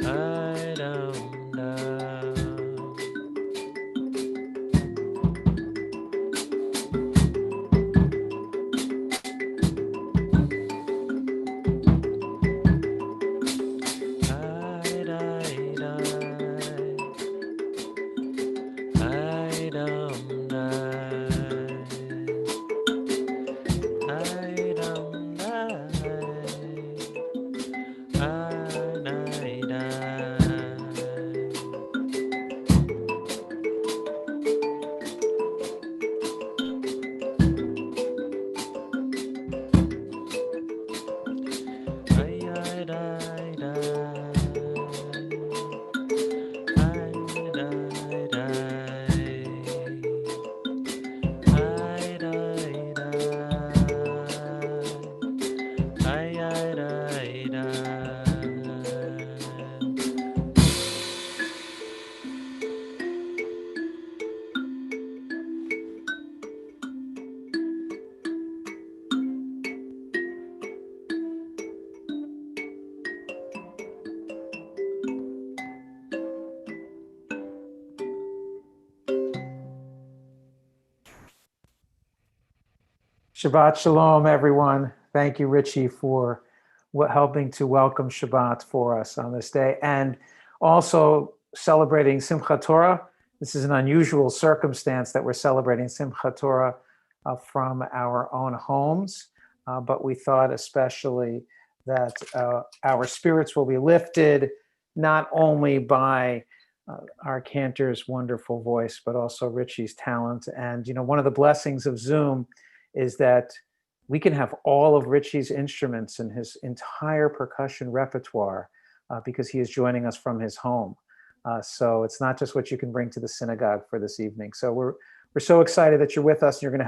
I don't know. I don't know. I don't Shabbat Shalom, everyone. Thank you, Richie, for helping to welcome Shabbat for us on this day, and also celebrating Simchat Torah. This is an unusual circumstance that we're celebrating Simchat Torah from our own homes, but we thought especially that our spirits will be lifted not only by our Cantor's wonderful voice, but also Richie's talent. And, one of the blessings of Zoom is that we can have all of Richie's instruments and his entire percussion repertoire because he is joining us from his home. So it's not just what you can bring to the synagogue for this evening. So we're so excited that you're with us. And you're going to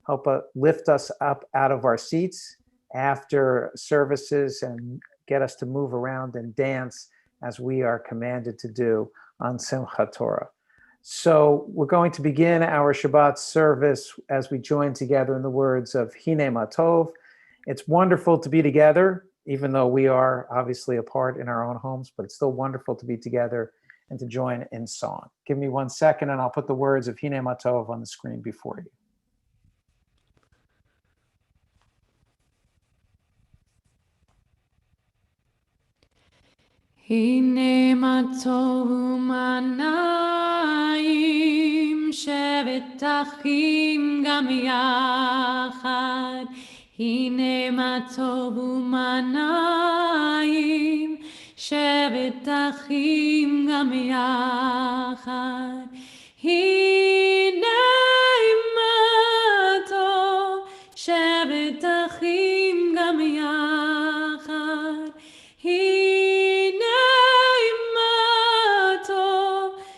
help lift us up out of our seats after services and get us to move around and dance as we are commanded to do on Simchat Torah. So we're going to begin our Shabbat service as we join together in the words of Hine Ma Tov. It's wonderful to be together, even though we are obviously apart in our own homes, but it's still wonderful to be together and to join in song. Give me 1 second and I'll put the words of Hine Ma Tov on the screen before you. הנה מה טוב ומה נעים, שבת אחים גם יחד. הנה מה טוב ומה נעים, שבת אחים גם יחד. הנה מה טוב, שבת אחים גם יחד.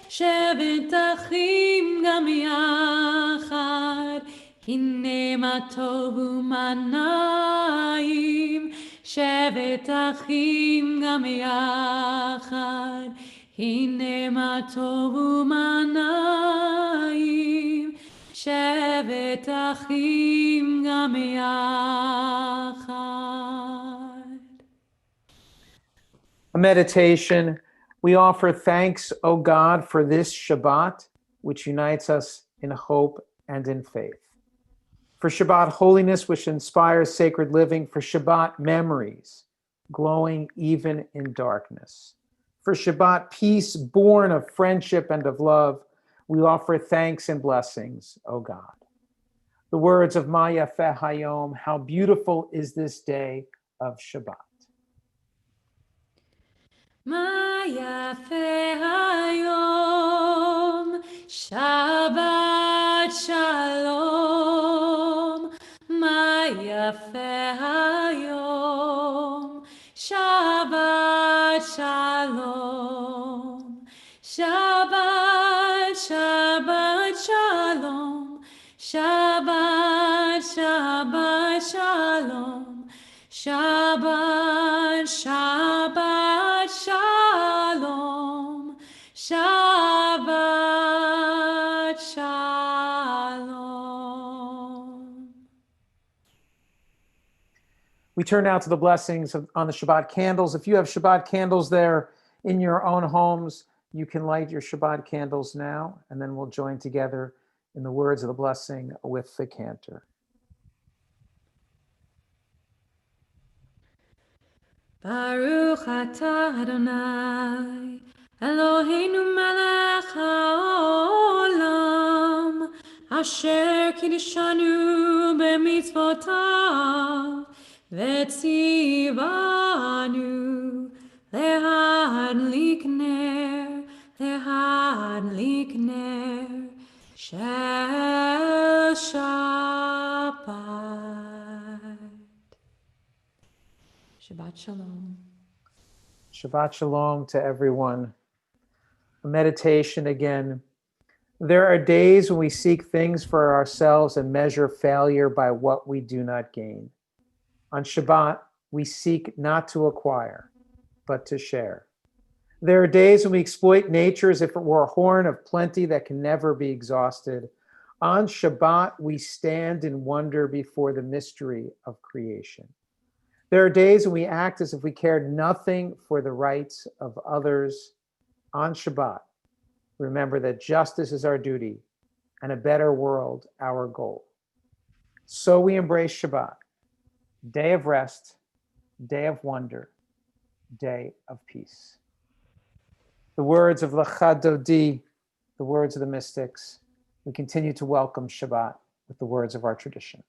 שבת אחים גם יחד, הנה מה טוב ומה נעים, שבת אחים גם יחד, הנה מה טוב ומה נעים, שבת אחים גם יחד. A meditation. We offer thanks, O God, for this Shabbat, which unites us in hope and in faith. For Shabbat holiness, which inspires sacred living. For Shabbat memories, glowing even in darkness. For Shabbat peace, born of friendship and of love. We offer thanks and blessings, O God. The words of Ma Yafeh Hayom, how beautiful is this day of Shabbat. מה יפה היום, שבת שלום. מה יפה היום, שבת שלום. שבת, שבת שלום. שבת, שבת שלום. שבת, שבת שלום, שבת שלום. We turn now to the blessings on the Shabbat candles. If you have Shabbat candles there in your own homes, you can light your Shabbat candles now, and then we'll join together in the words of the blessing with the Cantor. Baruch atah Adonai, Eloheinu melech haolam, asher kiddushanu b'mitzvotav, v'tzivanu lehadlik ner shel Shabbat. Shabbat Shalom. Shabbat Shalom to everyone. A meditation again. There are days when we seek things for ourselves and measure failure by what we do not gain. On Shabbat, we seek not to acquire, but to share. There are days when we exploit nature as if it were a horn of plenty that can never be exhausted. On Shabbat, we stand in wonder before the mystery of creation. There are days when we act as if we cared nothing for the rights of others. On Shabbat, remember that justice is our duty and a better world our goal. So we embrace Shabbat, day of rest, day of wonder, day of peace. The words of Lecha Dodi, the words of the mystics, we continue to welcome Shabbat with the words of our tradition.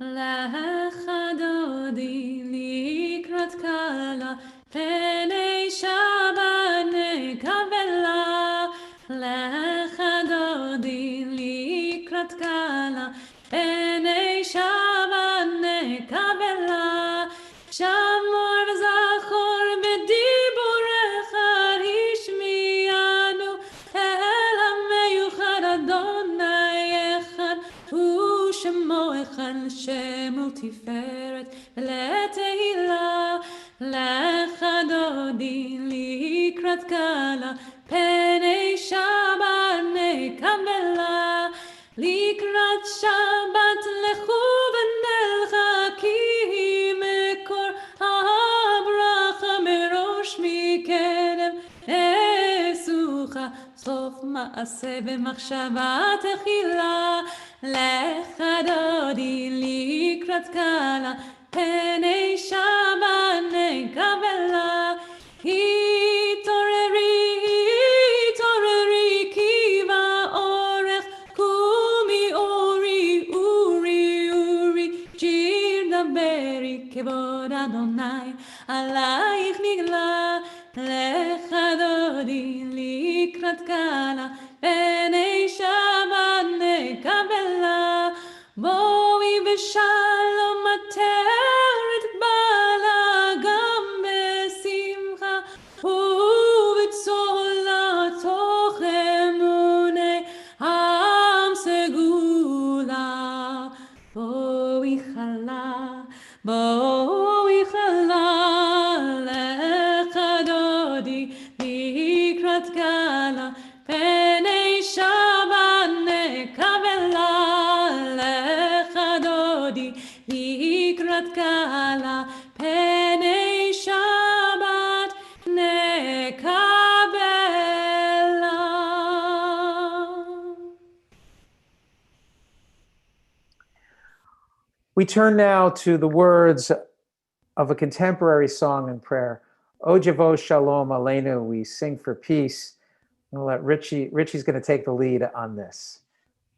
Lecha Dodi likrat kala, penei Shabbat nekavela. Lecha Dodi likrat kala, penei Shabbat nekavela. Shamor v'zachor b'diburecha hishmianu, el hameyuchad Adonai echad, u'shemo echad l'shemu tiferet v'letehila. Lecha Dodi likrat kala, penei Shabbat nekavela. Likrat Shabbat lechu v'nelcha, ki mekor habracha merosh mikerev esucha, sof ma'aseh v'machshava techila. Lecha Dodi likrat kala, penei Shabbat nekavela. Hitoreri, hitoreri, kiva orech, kumi ori, uri, uri, jir daberi, kevod Adonai, alaich nigla. Lecha Dodi likrat kala, penei Shabbat nekavela. Boi b'shalom ateret bala, gam besimcha u'b'tzola toch emunei am segula. Boi chala, lecha Dodi likrat kala, penei Shabbat nekavela. Lecha Dodi likrat kala, penei Shabbat nekavela. We turn now to the words of a contemporary song and prayer. O Jevo Shalom Aleinu, we sing for peace. I'm going to let Richie's going to take the lead on this.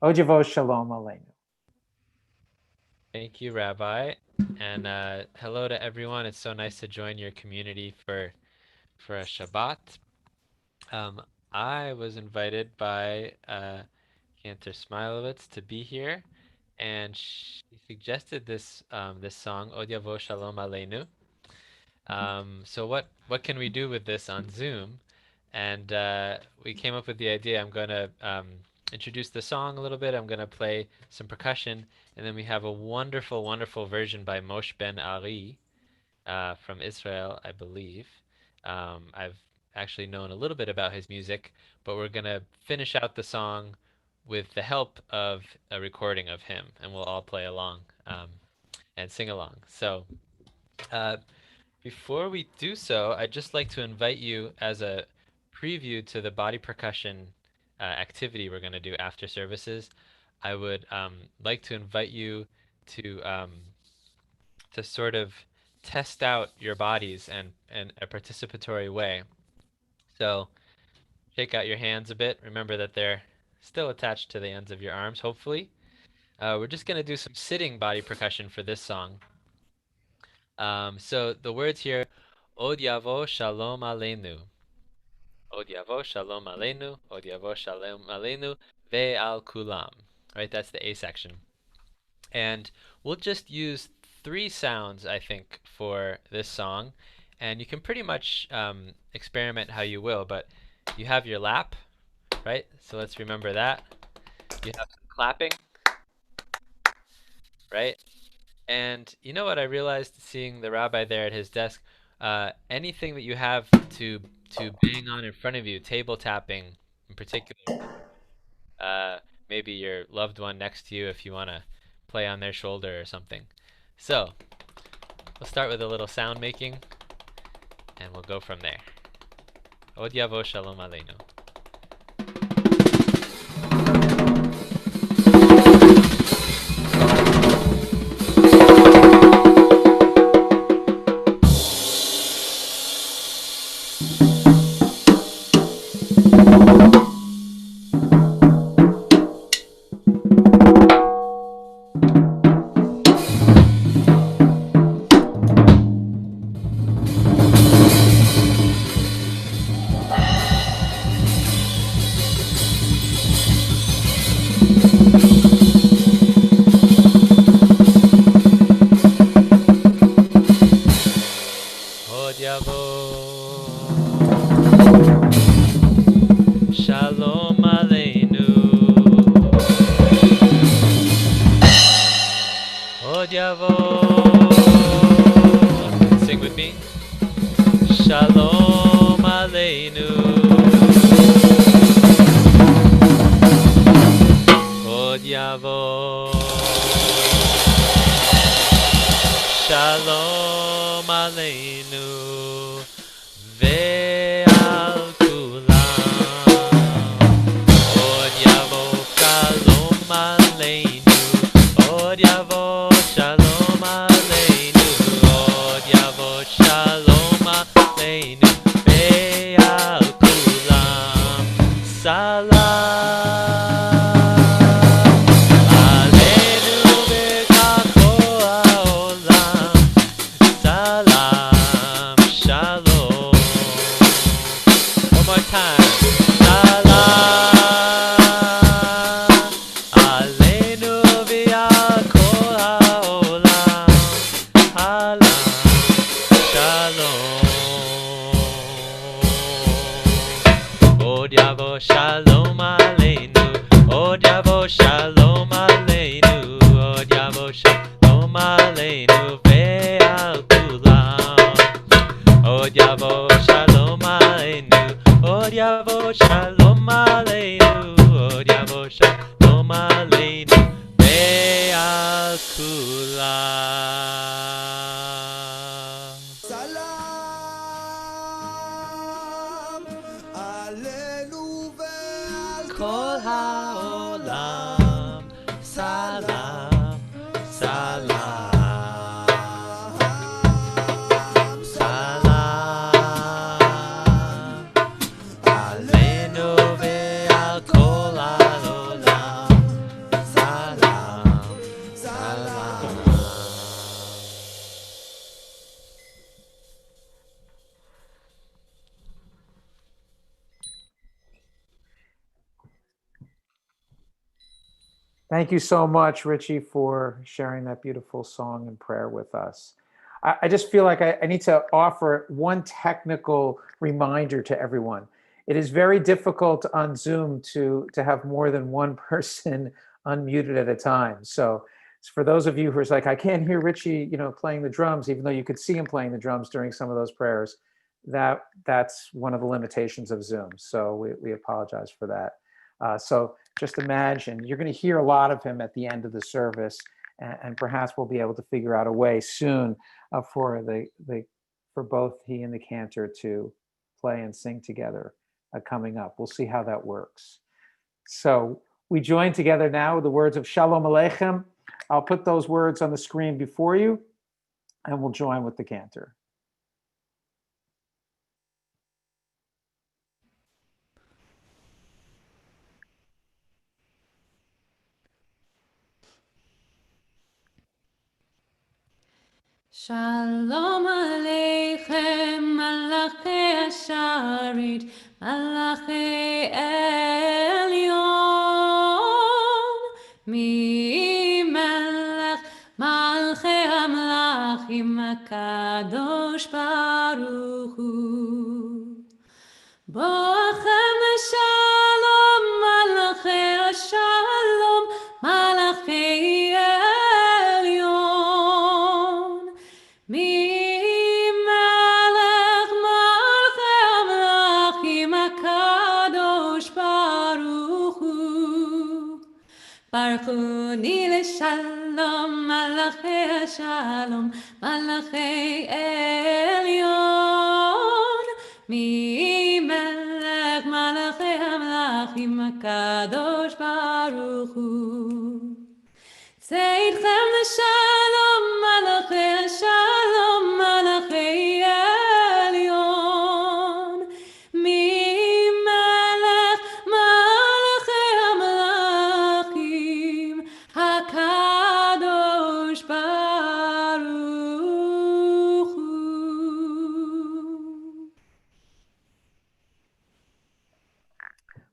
O Jevo Shalom Aleinu. Thank you, Rabbi. And hello to everyone. It's so nice to join your community for a Shabbat. I was invited by Cantor Smilowitz to be here, and she suggested this song, Od Yavo Shalom Aleinu. So what can we do with this on Zoom? And we came up with the idea. I'm going to introduce the song a little bit. I'm going to play some percussion, and then we have a wonderful, wonderful version by Moshe Ben Ari from Israel, I believe. I've actually known a little bit about his music, but we're going to finish out the song with the help of a recording of him, and we'll all play along. and sing along. So uh, before we do so, I'd just like to invite you as a preview to the body percussion activity we're going to do after services. I would like to invite you to sort of test out your bodies and in a participatory way. So shake out your hands a bit. Remember that they're still attached to the ends of your arms, hopefully. We're just going to do some sitting body percussion for this song. So the words here, Od Yavo Shalom Aleinu. Od Yavo Shalom Aleinu. Od Yavo Shalom Aleinu. Ve'al Kulam. Right, that's the A section. And we'll just use three sounds, I think, for this song. And you can pretty much experiment how you will, but you have your lap, right? So let's remember that. You have some clapping, right? And you know what I realized seeing the rabbi there at his desk? Anything that you have to bang on in front of you, table tapping in particular, uh, maybe your loved one next to you if you want to play on their shoulder or something. So we'll start with a little sound making, and we'll go from there. Od Yavo Shalom Aleinu. Od Yavo Shalom Aleinu. Od Yavo. Sing with me. Shalom Aleinu. Od Yavo Shalom Aleinu. Ve'al kulam. Od Yavo Shalom Aleinu. Od Yavo Shalom Aleinu. Od Yavo Shalom Aleinu. Ve'al kulam. Salam. Od Yavo Shalom Aleinu. Od Yavo Shalom Aleinu. Od Yavo Shalom Aleinu. Ve'al kulam. Od Yavo Shalom Aleinu. Od Yavo Shalom Aleinu. Od Yavo Shalom Aleinu. Ve'al kulam. Kol haolam, salam, salam, salam, aleinu ve'al kol haolam, salam, salam. Thank you so much, Richie, for sharing that beautiful song and prayer with us. I just feel like I need to offer one technical reminder to everyone. It is very difficult on Zoom to have more than one person unmuted at a time. So for those of you who are like, I can't hear Richie, playing the drums, even though you could see him playing the drums during some of those prayers, that's one of the limitations of Zoom. So we apologize for that. So just imagine you're going to hear a lot of him at the end of the service, and perhaps we'll be able to figure out a way soon for both he and the Cantor to play and sing together coming up. We'll see how that works. So we join together now with the words of Shalom Aleichem. I'll put those words on the screen before you, and we'll join with the Cantor. Shalom Aleichem, Malachei Asharit, Malachei Elyon, Mi Melech Malchei Hamlachim, Kadosh Baruch Hu. Boachem Shalom, Malachei Shalom, Malachei Elyon. Mi Melech Malchei Hamlachim, HaKadosh Baruch Hu. Baruchuni leShalom, Malachei Shalom, Malachei Elyon. Mi Melech Malachei Hamlachim, HaKadosh Baruch Hu. Tzedchem leShalom, Malachei Shalom, Malachei Elyon. Mi Melech Malachei Hamlachim, HaKadosh Baruch Hu.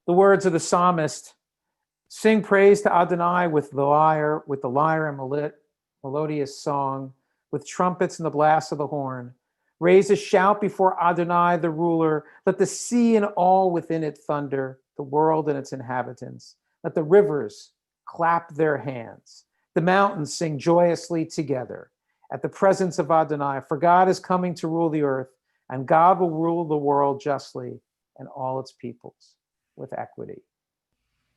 The words of the psalmist: sing praise to Adonai with the lyre and melodious song, with trumpets and the blast of the horn. Raise a shout before Adonai, the ruler. Let the sea and all within it thunder, the world and its inhabitants. Let the rivers clap their hands. The mountains sing joyously together at the presence of Adonai, for God is coming to rule the earth, and God will rule the world justly and all its peoples with equity.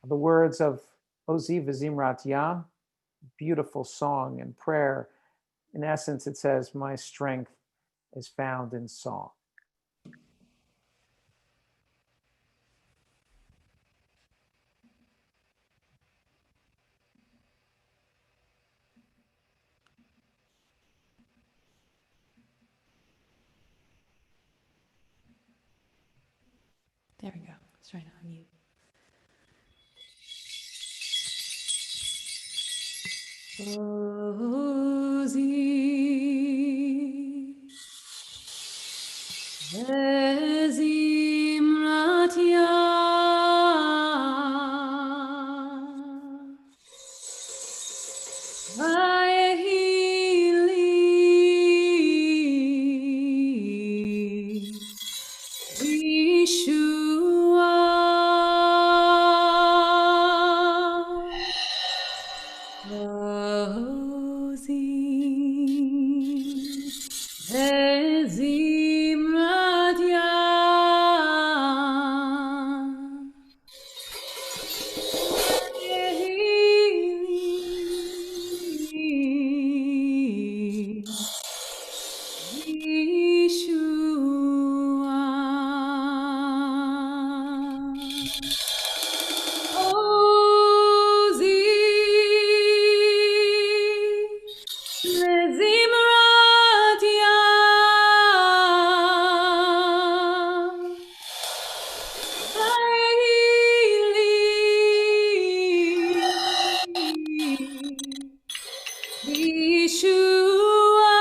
The words of Ozi V'Zimrat Yah, beautiful song and prayer. In essence, it says, my strength is found in song. There we go. Let's try to unmute. Ozi V'Zimrat Yah, Vayehi li Yeshua. Ozi V'Zimrat Yah, Vayehi li Yeshua. Ozi V'Zimrat Yah, Vayehi li Yeshua.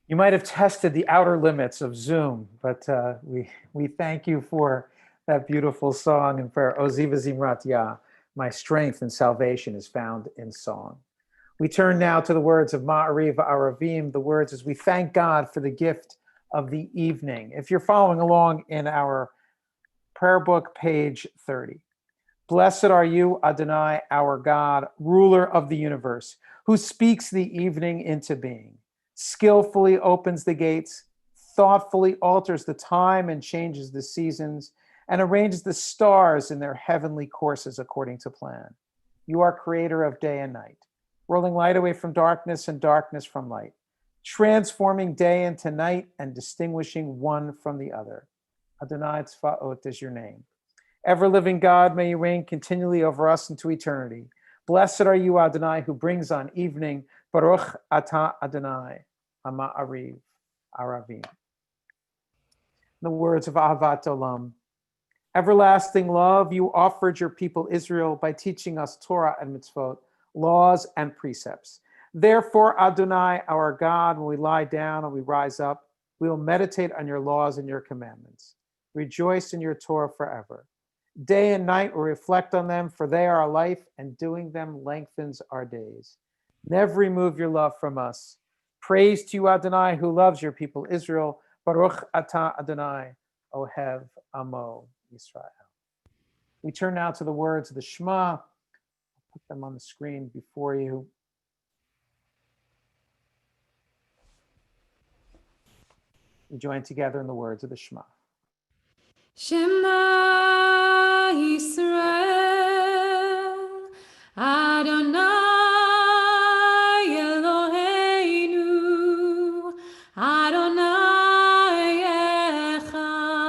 You might have tested the outer limits of Zoom, but we thank you for that beautiful song and prayer. Oziva Zimrat Yah, my strength and salvation is found in song. We turn now to the words of Ma'ariv Aravim, the words as we thank God for the gift of the evening. If you're following along in our prayer book, page 30. Blessed are you, Adonai, our God, ruler of the universe, who speaks the evening into being, skillfully opens the gates, thoughtfully alters the time and changes the seasons, and arranges the stars in their heavenly courses according to plan. You are creator of day and night, rolling light away from darkness and darkness from light, transforming day into night and distinguishing one from the other. Adonai Tzvaot is your name. Ever-living God, may you reign continually over us into eternity. Blessed are you, Adonai, who brings on evening. Baruch atah Adonai, Ma'ariv Aravim. The words of Ahavat Olam. Everlasting love, you offered your people Israel by teaching us Torah and mitzvot, laws and precepts. Therefore, Adonai, our God, when we lie down and we rise up, we will meditate on your laws and your commandments. Rejoice in your Torah forever. Day and night we reflect on them, for they are our life, and doing them lengthens our days. Never remove your love from us. Praise to you, Adonai, who loves your people Israel. Baruch atah Adonai, Ohev Amo Yisrael. We turn now to the words of the Shema. I'll put them on the screen before you. We join together in the words of the Shema. Shema Yisrael, Adonai Eloheinu, Adonai Echad,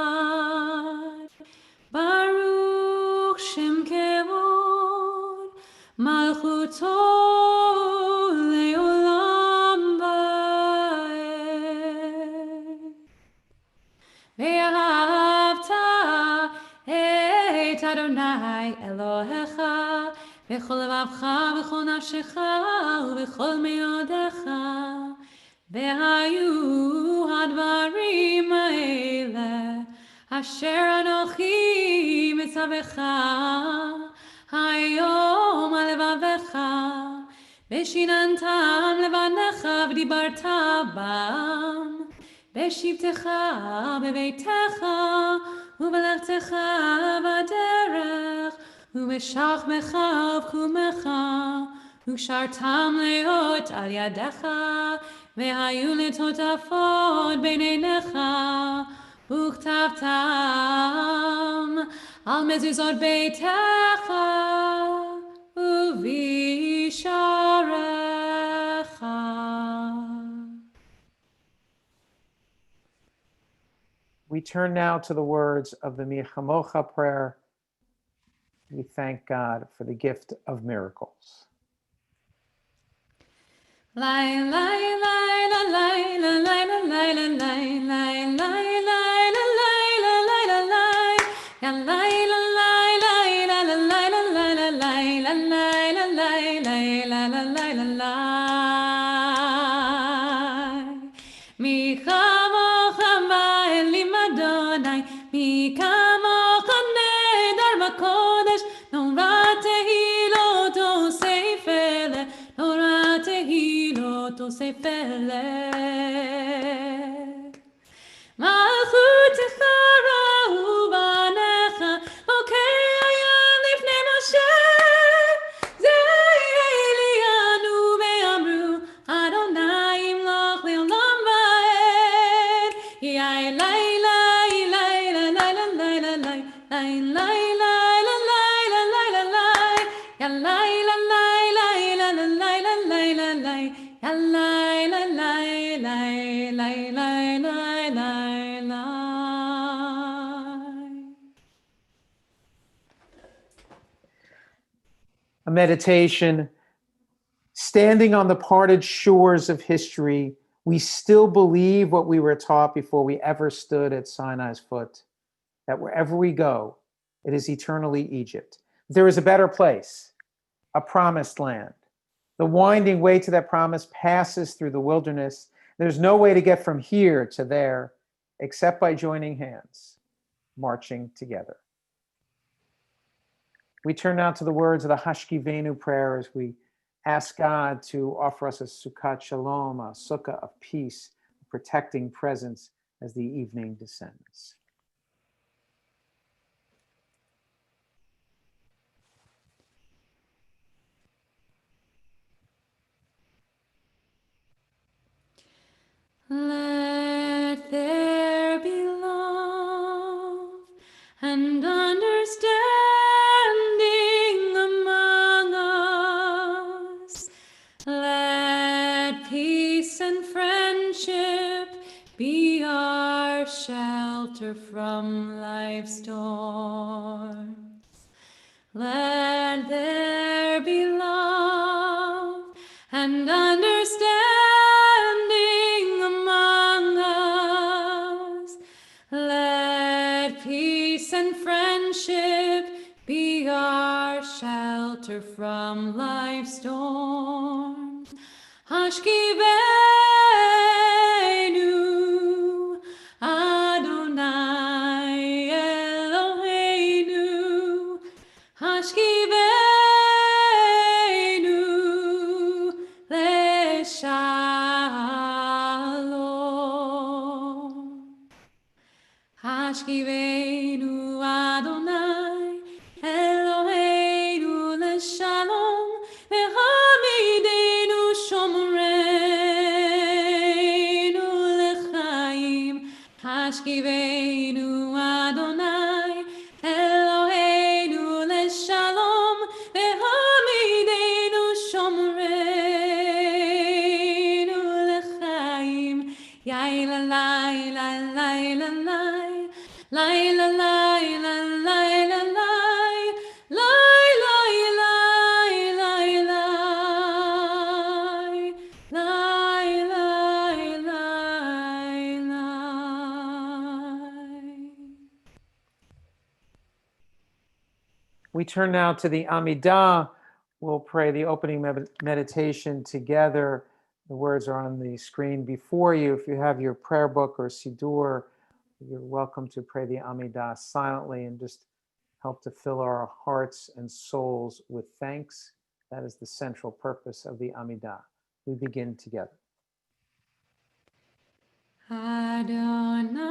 Baruch Shem Kevod, Malchuto Leolam Vaed. Ve'ahavta et Adonai Elohecha v'chol levavcha v'chol nafshecha v'chol meodecha ve'hayu hadvarim ha'ele asher anochi mitzavecha hayom al levavecha v'shinantam levanecha v'dibarta bam בשבתך בביתך ובלכתך בדרך ובשכבך ובקומך וקשרתם להיות על ידך והיו לטוטפות בין עיניך וכתבתם על מזוזות ביתך ובשעריך. We turn now to the words of the Michamocha prayer. We thank God for the gift of miracles. מלכותך ראו בניך, אוקיי היום לפני משה, זה אלינו ואמרו, אדוני ימלוך לעולם ועד, יאי לילה, לילה, לילה, לילה, לילה, לילה, A meditation, standing on the parted shores of history, we still believe what we were taught before we ever stood at Sinai's foot, that wherever we go, it is eternally Egypt. There is a better place, a promised land. The winding way to that promise passes through the wilderness, There's no way to get from here to there except by joining hands, marching together. We turn now to the words of the Hashkivenu prayer as we ask God to offer us a Sukkat Shalom, a sukkah of peace, a protecting presence as the evening descends. Let there be love and understanding among us. Let peace and friendship be our shelter from life's storms. Let there be love and understanding among us. Let peace and friendship be our shelter from life's storms. Hashkivenu, Adonai Eloheinu, Hashkivenu leshalom. Hashkivenu Adonai Eloheinu leshalom, vehamidenu shomreinu lechaim. Hashkivenu Adonai Eloheinu leshalom, vehamidenu shomreinu lechaim. Yaila laila laila laila laila laila laila We turn now to the Amidah. We'll pray the opening meditation together. The words are on the screen before you. If you have your prayer book or Siddur, you're welcome to pray the Amidah silently and just help to fill our hearts and souls with thanks. That is the central purpose of the Amidah. We begin together. Adonai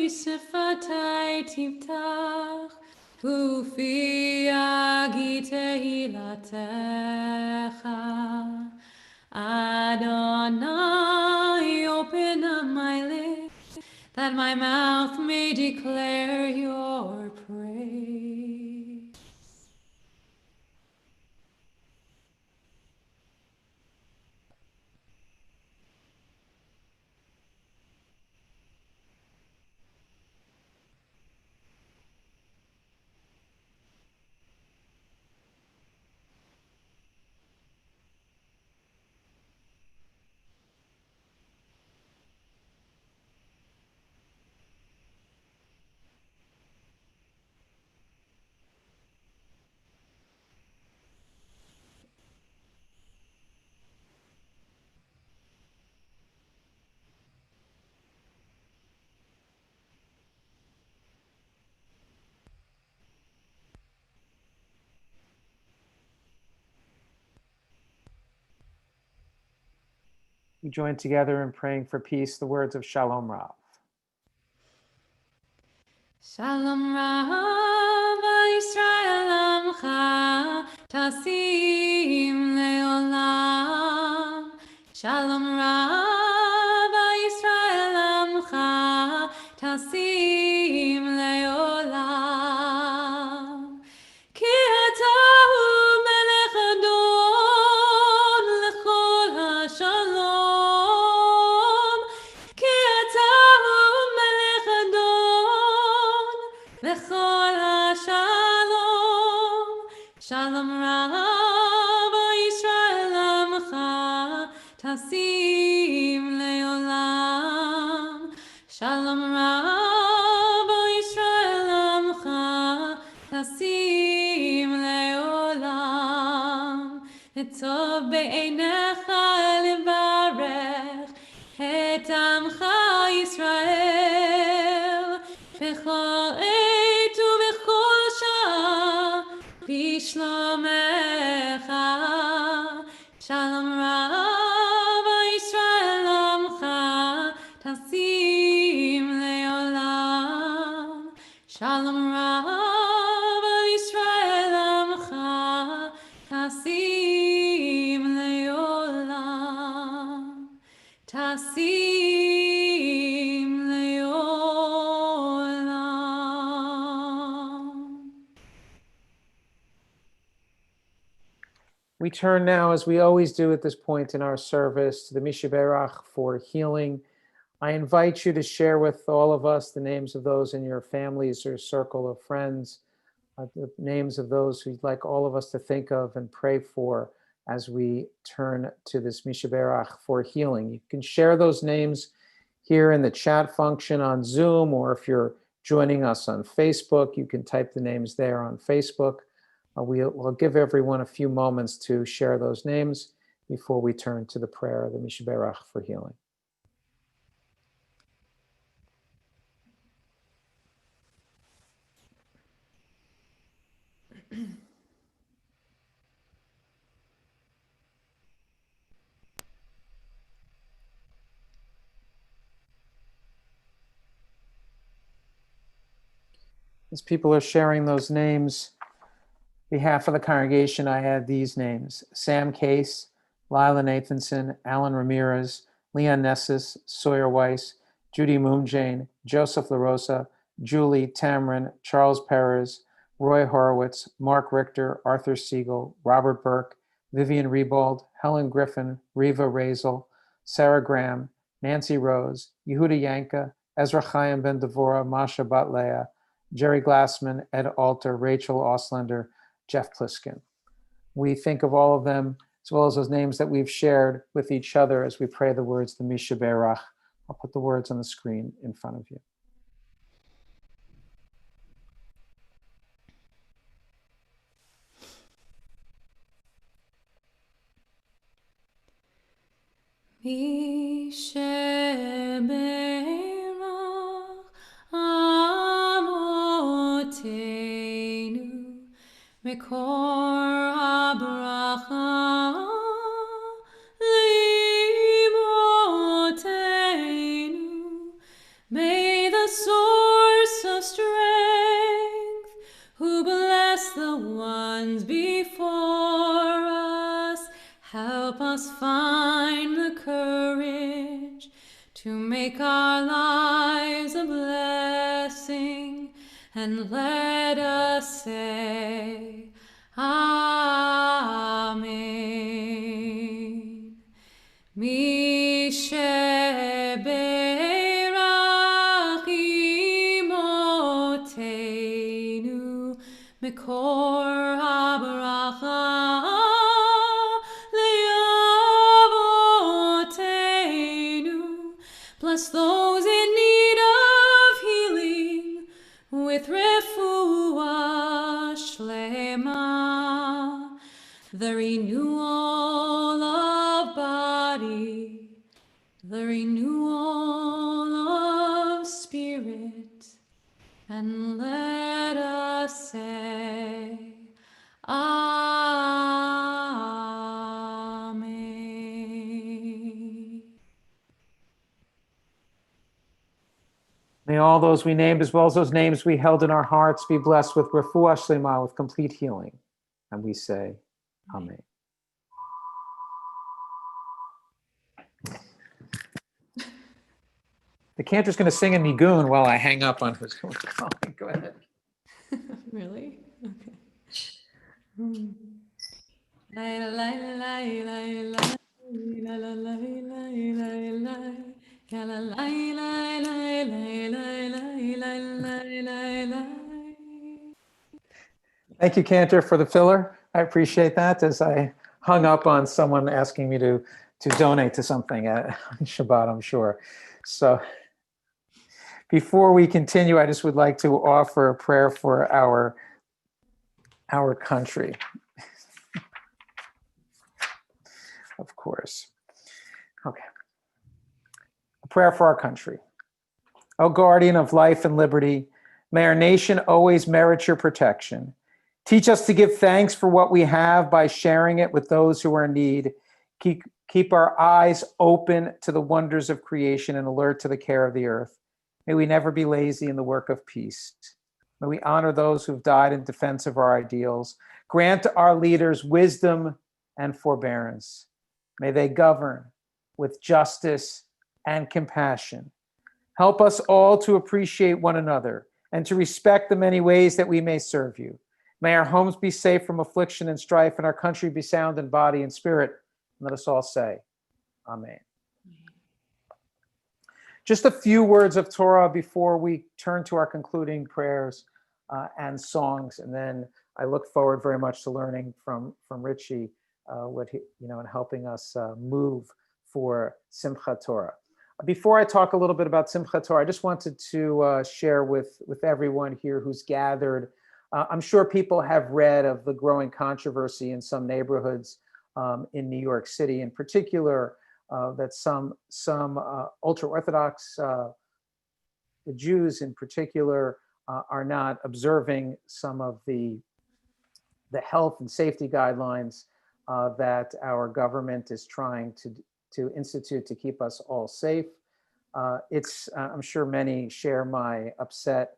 Sifatai Tiftach Ufi Tehillatech. Adonai, open up my lips, that my mouth may declare your praise. We join together in praying for peace, the words of Shalom Rav. Shalom Rav Yisrael Amcha Tasim Leolam. Shalom Rav Yisrael Amcha Tasim Leolam. Ki atahu melech adon lechol hashalom. Ki atahu melech adon lechol hashalom. Shalom Rav Yisrael Amcha Tasim Leolam. Shalom Rav Yisrael Amcha Tasim Leolam. Etzov be'einecha levarech את עמך ישראל בכל עת ובכל שעה בשלומך שלום רב ישראל עמך תשים לעולם שלום רב ישראל עמך תשים לעולם תשים לעולם. We turn now, as we always do at this point in our service, to the Mishaberach for healing. I invite you to share with all of us the names of those in your families or circle of friends, the names of those who you'd like all of us to think of and pray for as we turn to this Mishaberach for healing. You can share those names here in the chat function on Zoom, or if you're joining us on Facebook, you can type the names there on Facebook. We'll give everyone a few moments to share those names before we turn to the prayer of the Mishaberach for healing. As people are sharing those names, on behalf of the congregation, I add these names: Sam Case, Lila Nathanson, Alan Ramirez, Leon Nessis, Sawyer Weiss, Judy Moonjane, Joseph LaRosa, Julie Tamron, Charles Perez, Roy Horowitz, Mark Richter, Arthur Siegel, Robert Burke, Vivian Rebald, Helen Griffin, Riva Razel, Sarah Graham, Nancy Rose, Yehuda Yanka, Ezra Chaim Ben Devora, Masha Batlea, Jerry Glassman, Ed Alter, Rachel Oslander, Jeff Pliskin. We think of all of them, as well as those names that we've shared with each other as we pray the words, the Mishaberach. I'll put the words on the screen in front of you. Mishaberach Amotenu Mekor habracha limotenu. May the source of strength, who bless the ones before us, help us find the courage to make our lives a blessing, and let us say, Amen. Mishaberach imotenu mekor habracha le'avotenu. Bless those in need of healing with refuah shlema, the renewal of body, the renewal of spirit, and let us say, Amen. May all those we named, as well as those names we held in our hearts, be blessed with refuah shlema, with complete healing. And we say, Amen. The Cantor's going to sing a nigun while I hang up on his calling. Go ahead. Really? Okay. La la la la la la la la la la. La la la la la la. Thank you, Cantor, for the filler. I appreciate that, as I hung up on someone asking me to donate to something at Shabbat, I'm sure. So before we continue, I just would like to offer a prayer for our country. Of course. Okay. A prayer for our country. O guardian of life and liberty, may our nation always merit your protection. Teach us to give thanks for what we have by sharing it with those who are in need. Keep our eyes open to the wonders of creation and alert to the care of the earth. May we never be lazy in the work of peace. May we honor those who've died in defense of our ideals. Grant our leaders wisdom and forbearance. May they govern with justice and compassion. Help us all to appreciate one another and to respect the many ways that we may serve you. May our homes be safe from affliction and strife, and our country be sound in body and spirit. And let us all say, Amen. Just a few words of Torah before we turn to our concluding prayers and songs, and then I look forward very much to learning from Richie what he, and helping us move for Simchat Torah. Before I talk a little bit about Simchat Torah, I just wanted to share with everyone here who's gathered. I'm sure people have read of the growing controversy in some neighborhoods in New York City, in particular, that some ultra-Orthodox, the Jews in particular, are not observing some of the health and safety guidelines that our government is trying to institute to keep us all safe. I'm sure many share my upset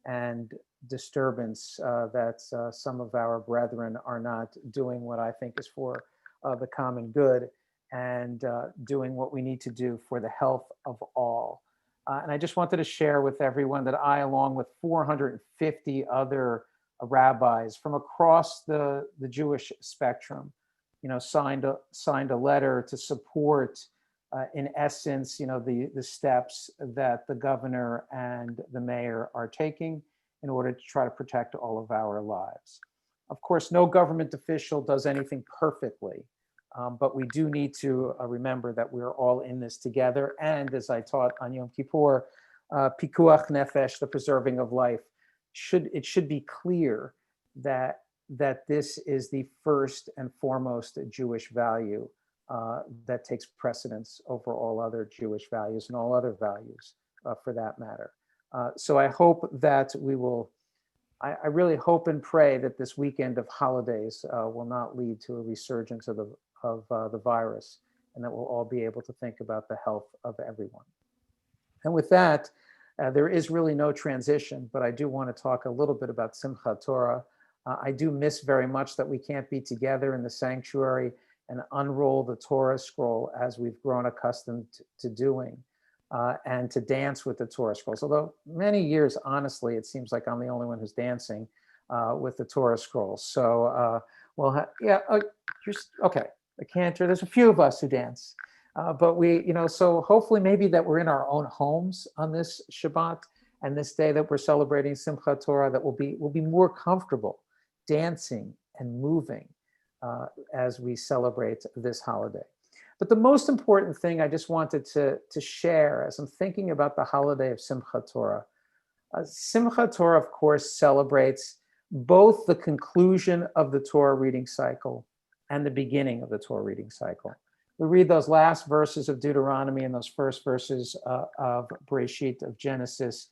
and disturbance that some of our brethren are not doing what I think is for the common good and doing what we need to do for the health of all. And I just wanted to share with everyone that I, along with 450 other rabbis from across the Jewish spectrum, signed a letter to support, in essence, the steps that the governor and the mayor are taking in order to try to protect all of our lives. Of course, no government official does anything perfectly, but we do need to remember that we're all in this together. And as I taught on Yom Kippur, pikuach nefesh, the preserving of life, it should be clear that this is the first and foremost Jewish value that takes precedence over all other Jewish values and all other values for that matter. So I hope that I really hope and pray that this weekend of holidays will not lead to a resurgence of the virus, and that we'll all be able to think about the health of everyone. And with that, there is really no transition, but I do want to talk a little bit about Simchat Torah. I do miss very much that we can't be together in the sanctuary and unroll the Torah scroll as we've grown accustomed to doing, and to dance with the Torah scrolls. Although many years, honestly, it seems like I'm the only one who's dancing with the Torah scrolls. So, okay, the Cantor, there's a few of us who dance. But so hopefully maybe that we're in our own homes on this Shabbat and this day that we're celebrating Simchat Torah, that we'll be more comfortable dancing and moving as we celebrate this holiday. But the most important thing I just wanted to share as I'm thinking about the holiday of Simchat Torah. Simchat Torah, of course, celebrates both the conclusion of the Torah reading cycle and the beginning of the Torah reading cycle. We read those last verses of Deuteronomy and those first verses of Bereshit, of Genesis.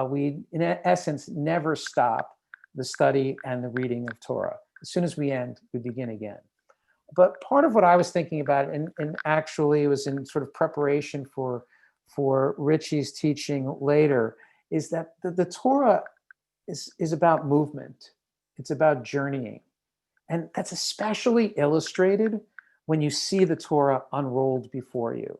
We, in essence, never stop the study and the reading of Torah. As soon as we end, we begin again. But part of what I was thinking about, and actually it was in sort of preparation for Richie's teaching later, is that the Torah is about movement. It's about journeying. And that's especially illustrated when you see the Torah unrolled before you,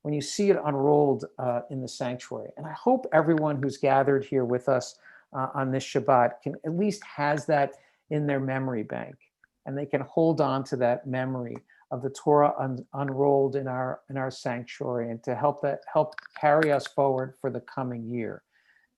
when you see it unrolled in the sanctuary. And I hope everyone who's gathered here with us on this Shabbat can at least has that in their memory bank, and they can hold on to that memory of the Torah unrolled in our sanctuary, and to help carry us forward for the coming year.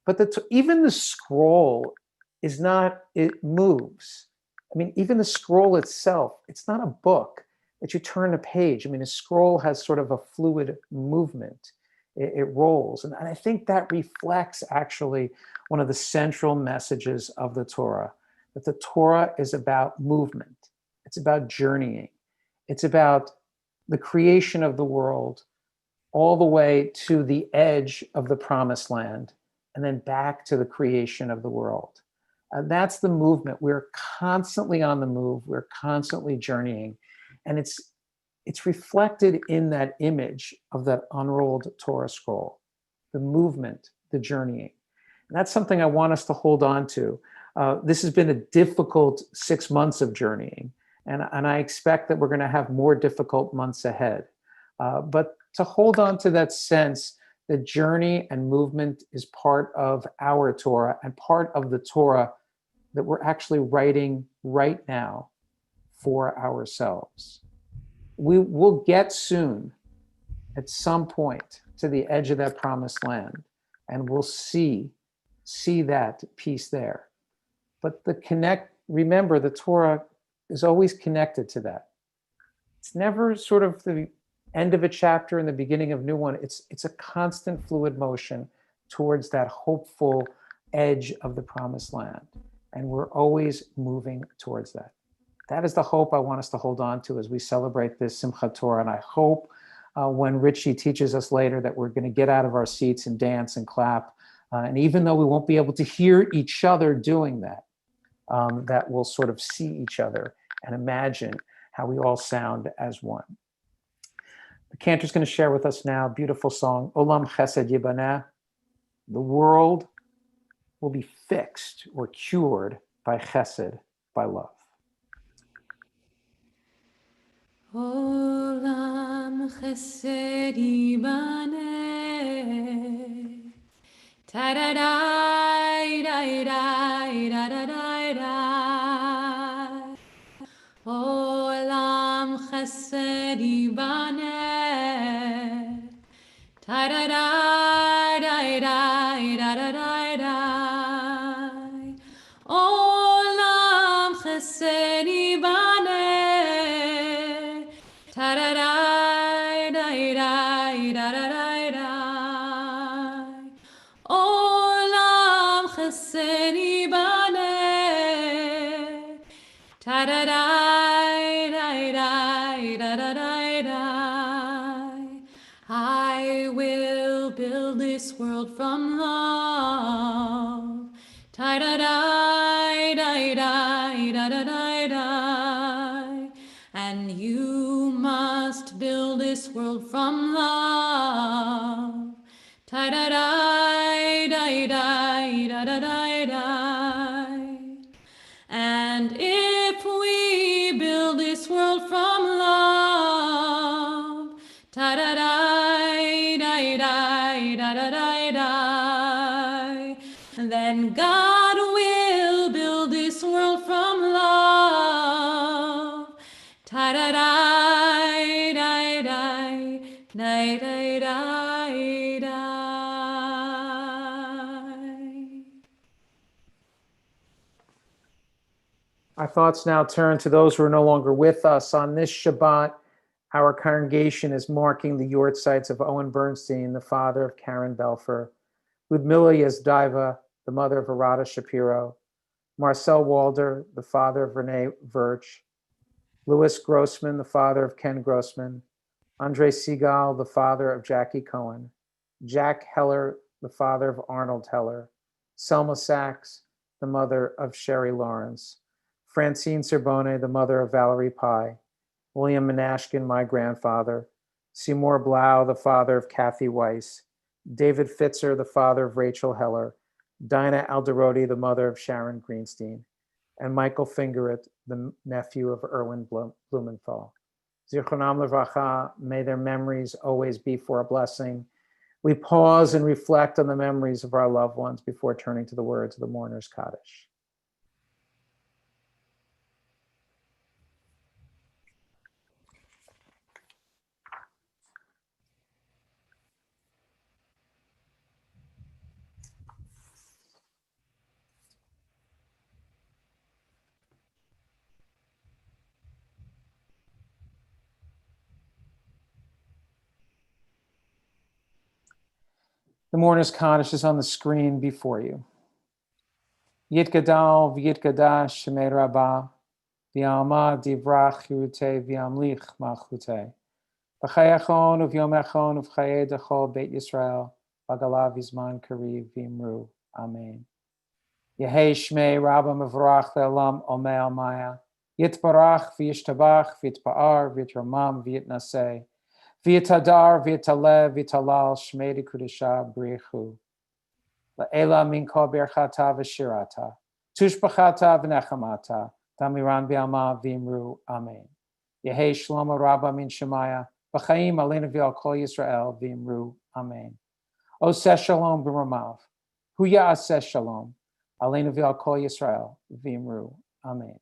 But even the scroll it moves. I mean, even the scroll itself, it's not a book that you turn a page. I mean, a scroll has sort of a fluid movement. It rolls. And I think that reflects actually one of the central messages of the Torah, that the Torah is about movement. It's about journeying. It's about the creation of the world, all the way to the edge of the promised land, and then back to the creation of the world. That's the movement. We're constantly on the move. We're constantly journeying. And it's reflected in that image of that unrolled Torah scroll, the movement, the journeying. And that's something I want us to hold on to. This has been a difficult 6 months of journeying, and I expect that we're going to have more difficult months ahead. But to hold on to that sense that journey and movement is part of our Torah and part of the Torah that we're actually writing right now for ourselves. We will get soon, at some point, to the edge of that promised land, and we'll see that piece there. But remember, the Torah is always connected to that. It's never sort of the end of a chapter and the beginning of a new one. It's a constant fluid motion towards that hopeful edge of the promised land. And we're always moving towards that. That is the hope I want us to hold on to as we celebrate this Simchat Torah. And I hope when Richie teaches us later that we're going to get out of our seats and dance and clap. And even though we won't be able to hear each other doing that, that we'll sort of see each other and imagine how we all sound as one. The Cantor's going to share with us now a beautiful song, Olam Chesed Yibaneh. The world will be fixed or cured by chesed, by love. Olam chesed yibaneh, ta-da-dai, dai-dai, da-da-dai-dai. Olam chesed yibaneh, ta-da-dai, dai-dai, da-da-dai-dai. Olam chesed yibaneh, ta-da-dai, dai-dai, da-da-dai-dai. Olam chesed yibaneh, ta-da-dai, dai-dai, da-da-dai-dai. I will build this world from love. Ta-da-dai, dai-dai, da-da-dai-dai. And you must build this world from love. Ta-da-dai, dai-dai, da-da-dai-dai. And if we build this world from love, ta-da-dai, dai-dai, da-da-dai-dai, then God will build this world from love. Ta-da-dai, dai-dai, dai-dai-dai-dai. Our thoughts now turn to those who are no longer with us. On this Shabbat, our congregation is marking the yortzites of Owen Bernstein, the father of Karen Belfer, Ludmila Yazdaiva, the mother of Arada Shapiro, Marcel Walder, the father of Renee Virch, Louis Grossman, the father of Ken Grossman, Andre Segal, the father of Jackie Cohen, Jack Heller, the father of Arnold Heller, Selma Sachs, the mother of Sherry Lawrence, Francine Serbone, the mother of Valerie Pye, William Menashkin, my grandfather, Seymour Blau, the father of Kathy Weiss, David Fitzer, the father of Rachel Heller, Dinah Alderodi, the mother of Sharon Greenstein, and Michael Fingerit, the nephew of Erwin Blumenthal. Zichronam Levracha, may their memories always be for a blessing. We pause and reflect on the memories of our loved ones before turning to the words of the mourner's Kaddish. The mourner's Kaddish is on the screen before you. Yitgadal v'yitgadash shemei Rabbah, v'yalma divrach yirutei v'yamlich malchutei. B'chayachon uv'yomechon uv'chayei dechol Beit Yisrael, Bagalav Yizman Kariv V'imru. Amen. Yehei Shmei Rabba Mevorach Le'olam Omei Almaya. Yitbarach v'yishtabach v'yitpa'ar v'yitramam v'yitnaseh. V'yitadar v'yitalev v'yitalal Shmei Kudusha B'richu. La'ela min kol birchata v'shirata. Tushbachata v'nechamata. Tamiran v'yama v'imru. Amen. Yehei Shlomo Rabba min Shemaya. B'chaim aleinu v'al kol Yisrael v'imru. Amen. Oseh shalom b'ramav. Huya aseh shalom. Aleinu v'al kol Yisrael v'imru. Amen.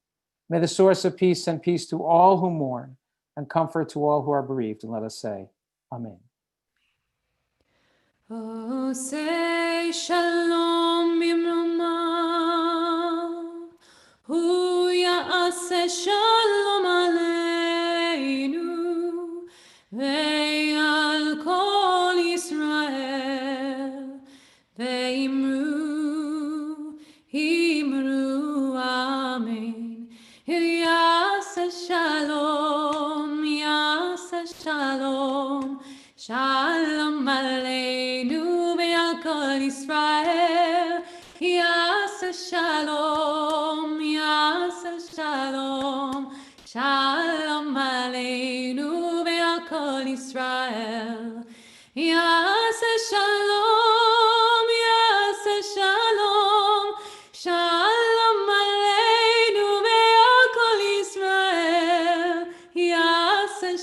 May the source of peace send peace to all who mourn and comfort to all who are bereaved. And let us say, Amen. Oh, say shalom bimromav, hu ya'aseh shalom aleinu, ve'al kol Yisrael, ve'imru, imru, amen. Ya'aseh shalom, shalom aleinu ve'al kol Yisrael. Yaseh shalom, shalom aleinu ve'al kol Yisrael. Yaseh shalom, shalom aleinu ve'al kol Yisrael. Yaseh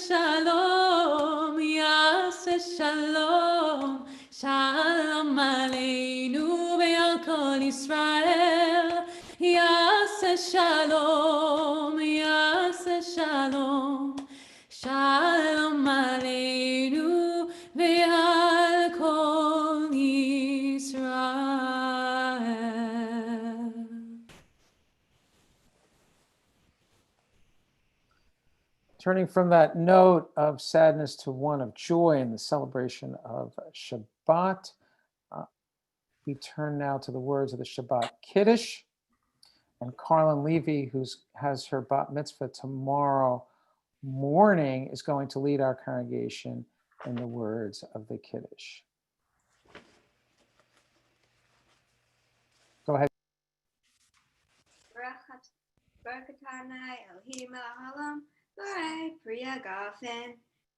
shalom, shalom aleinu ve'al kol Yisrael. Yaseh shalom, shalom aleinu ve'al kol Yisrael. Turning from that note of sadness to one of joy in the celebration of Shabbat, we turn now to the words of the Shabbat Kiddush. And Carlin Levy, who has her bat mitzvah tomorrow morning, is going to lead our congregation in the words of the Kiddush. Go ahead. Baruch Adonai Elohim melech haolam, borei priya gafen.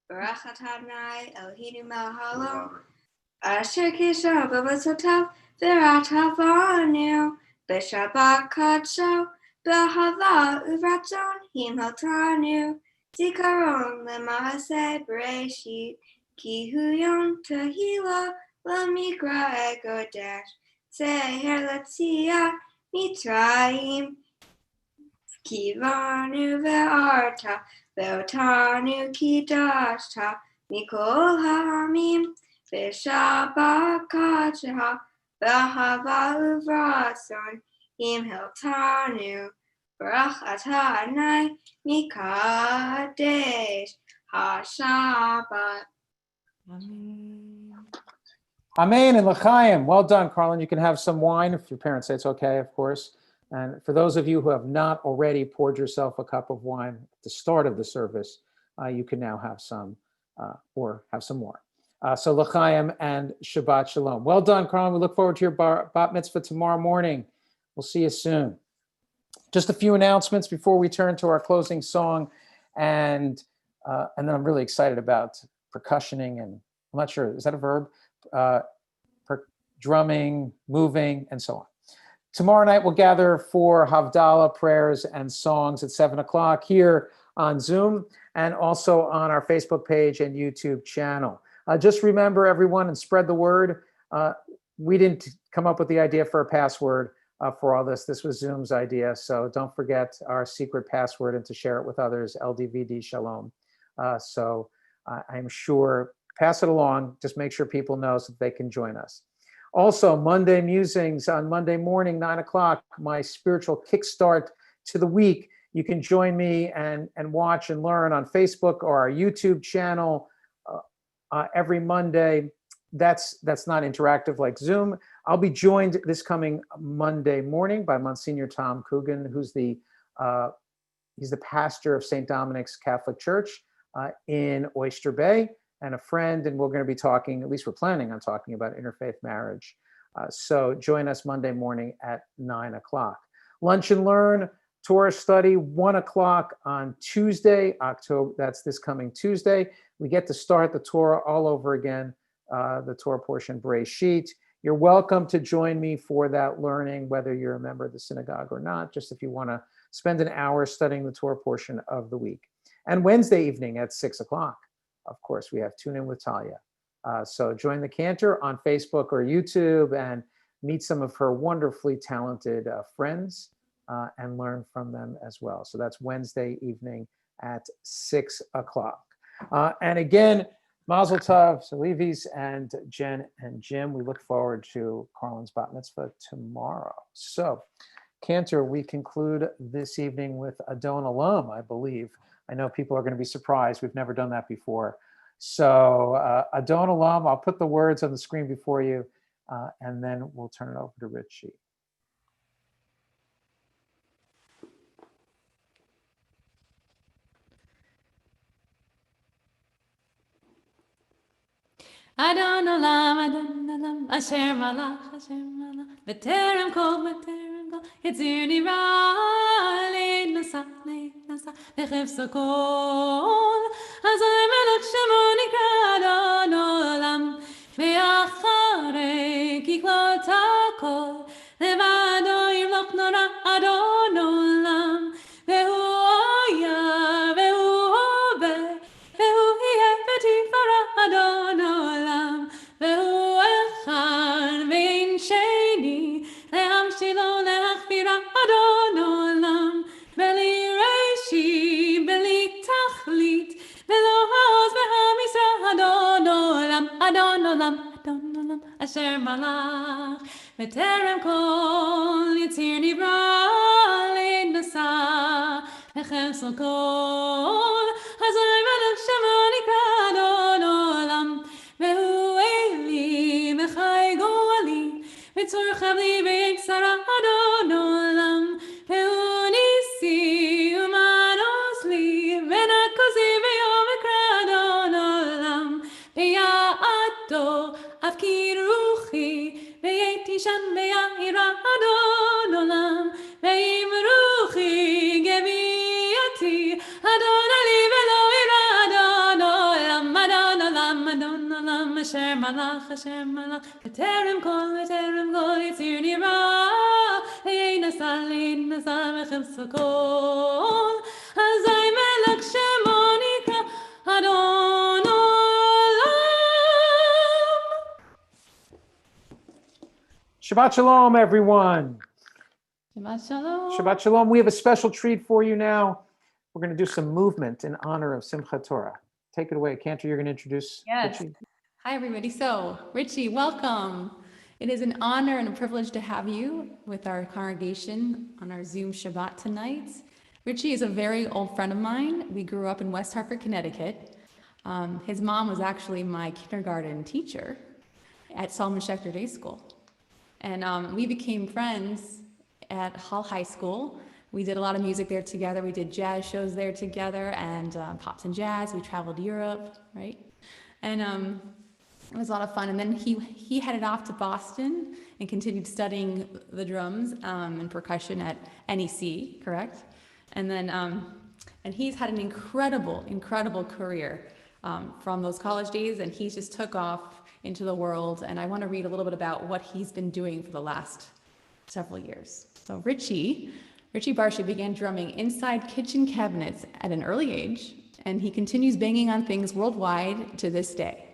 Baruch Adonai Elohim melech haolam, asher kisha b'mitzotav v'ratavanu, b'shabbat kadsho, b'ahava uvratzon himotanu, zikaron lema'aseh bereshit, ki hu yom tehila lamikra egodesh, seher letzia mitzrayim, Kivanu ve'arta, ve'otanu kidashta, mikol ha'amim, ve'shabbat kadsha, ve'ahava uvratzon, im hiltanu, baruch atah Adonai, mikadesh ha'shabbat. Amen and l'chaim. Well done, Carlin. You can have some wine if your parents say it's okay, of course. And for those of you who have not already poured yourself a cup of wine at the start of the service, you can now have some or have some more. So l'chaim and Shabbat Shalom. Well done, Carlin. We look forward to your bat mitzvah tomorrow morning. We'll see you soon. Just a few announcements before we turn to our closing song. And then I'm really excited about percussioning and I'm not sure, is that a verb? Drumming, moving, and so on. Tomorrow night, we'll gather for Havdalah prayers and songs at 7 o'clock here on Zoom and also on our Facebook page and YouTube channel. Just remember, everyone, and spread the word. We didn't come up with the idea for a password for all this. This was Zoom's idea. So don't forget our secret password and to share it with others, LDVD Shalom. So I'm sure, pass it along. Just make sure people know so that they can join us. Also, Monday Musings on Monday morning, 9 o'clock, my spiritual kickstart to the week. You can join me and watch and learn on Facebook or our YouTube channel every Monday. That's not interactive like Zoom. I'll be joined this coming Monday morning by Monsignor Tom Coogan, who's he's the pastor of St. Dominic's Catholic Church. in Oyster Bay, and a friend, and we're going to be talking, at least we're planning on talking about interfaith marriage. So join us Monday morning at 9 o'clock. Lunch and Learn, Torah study, 1 o'clock on Tuesday, October, that's this coming Tuesday. We get to start the Torah all over again, the Torah portion, Bereshit. You're welcome to join me for that learning, whether you're a member of the synagogue or not, just if you want to spend an hour studying the Torah portion of the week. And Wednesday evening at 6 o'clock, of course, we have Tune In with Talia. So join the Cantor on Facebook or YouTube and meet some of her wonderfully talented friends and learn from them as well. So that's Wednesday evening at 6 o'clock. And again, Mazel Tov, Salivis, and Jen and Jim. We look forward to Carlin's bat mitzvah tomorrow. So, Cantor, we conclude this evening with Adon Olam, I believe. I know people are going to be surprised. We've never done that before. So, Adon Olam, I'll put the words on the screen before you, and then we'll turn it over to Richie. Adon olam, asher malach, b'terem kol, yitzir nira, le'nasa, b'chefso kol, hazoi melech shemo nikra Adon olam, ve'acharei kiklot hakol, levado yimloch nora Adon olam, ve'hu oya, ve'hu obeh, ve'hu yeh v'tifara Adon olam, ve'hu echad ve'in sheni, le'amshilo le'achvira Adon olam, ve'li reshi, ve'li tachlit, ve'lo ha'oz ve'ha'misra Adon olam, Adon olam, Adon olam, asher malach, v'terem kol, yitzir nivra, le'nasa, v'chesel kol, hazoi melech shemo nikra Adon olam, ve'hu eli, v'chai goali, v'tzor chavli v'yiksara Adon olam, ve'hu nisi, umanos li, v'nakosi ve'yom v'kra Adon olam, ve'ya'ato, afkir ruchi, ve'yetishan ve'ya'ira Adon olam, ve'im ruchi, geviyati, Adon ali ve'lo ira Adon olam, Adon olam, Adon olam, asher malach, v'terem kol, yitzir nira, le'nasa, v'chefso kol, hazoi melech shemo nikra Adon olam. Shabbat Shalom, everyone. Shabbat shalom. Shabbat Shalom. We have a special treat for you now. We're going to do some movement in honor of Simchat Torah. Take it away. Cantor, you're going to introduce Yes. Richie. Hi, everybody. So, Richie, welcome. It is an honor and a privilege to have you with our congregation on our Zoom Shabbat tonight. Richie is a very old friend of mine. We grew up in West Hartford, Connecticut. His mom was actually my kindergarten teacher at Solomon Schechter Day School. And we became friends at Hall High School. We did a lot of music there together. We did jazz shows there together and pops and jazz. We traveled Europe, right? And it was a lot of fun. And then he headed off to Boston and continued studying the drums and percussion at NEC, correct? And then and he's had an incredible career from those college days, and he just took off into the world. And I want to read a little bit about what he's been doing for the last several years. So Richie Barsay began drumming inside kitchen cabinets at an early age, and he continues banging on things worldwide to this day.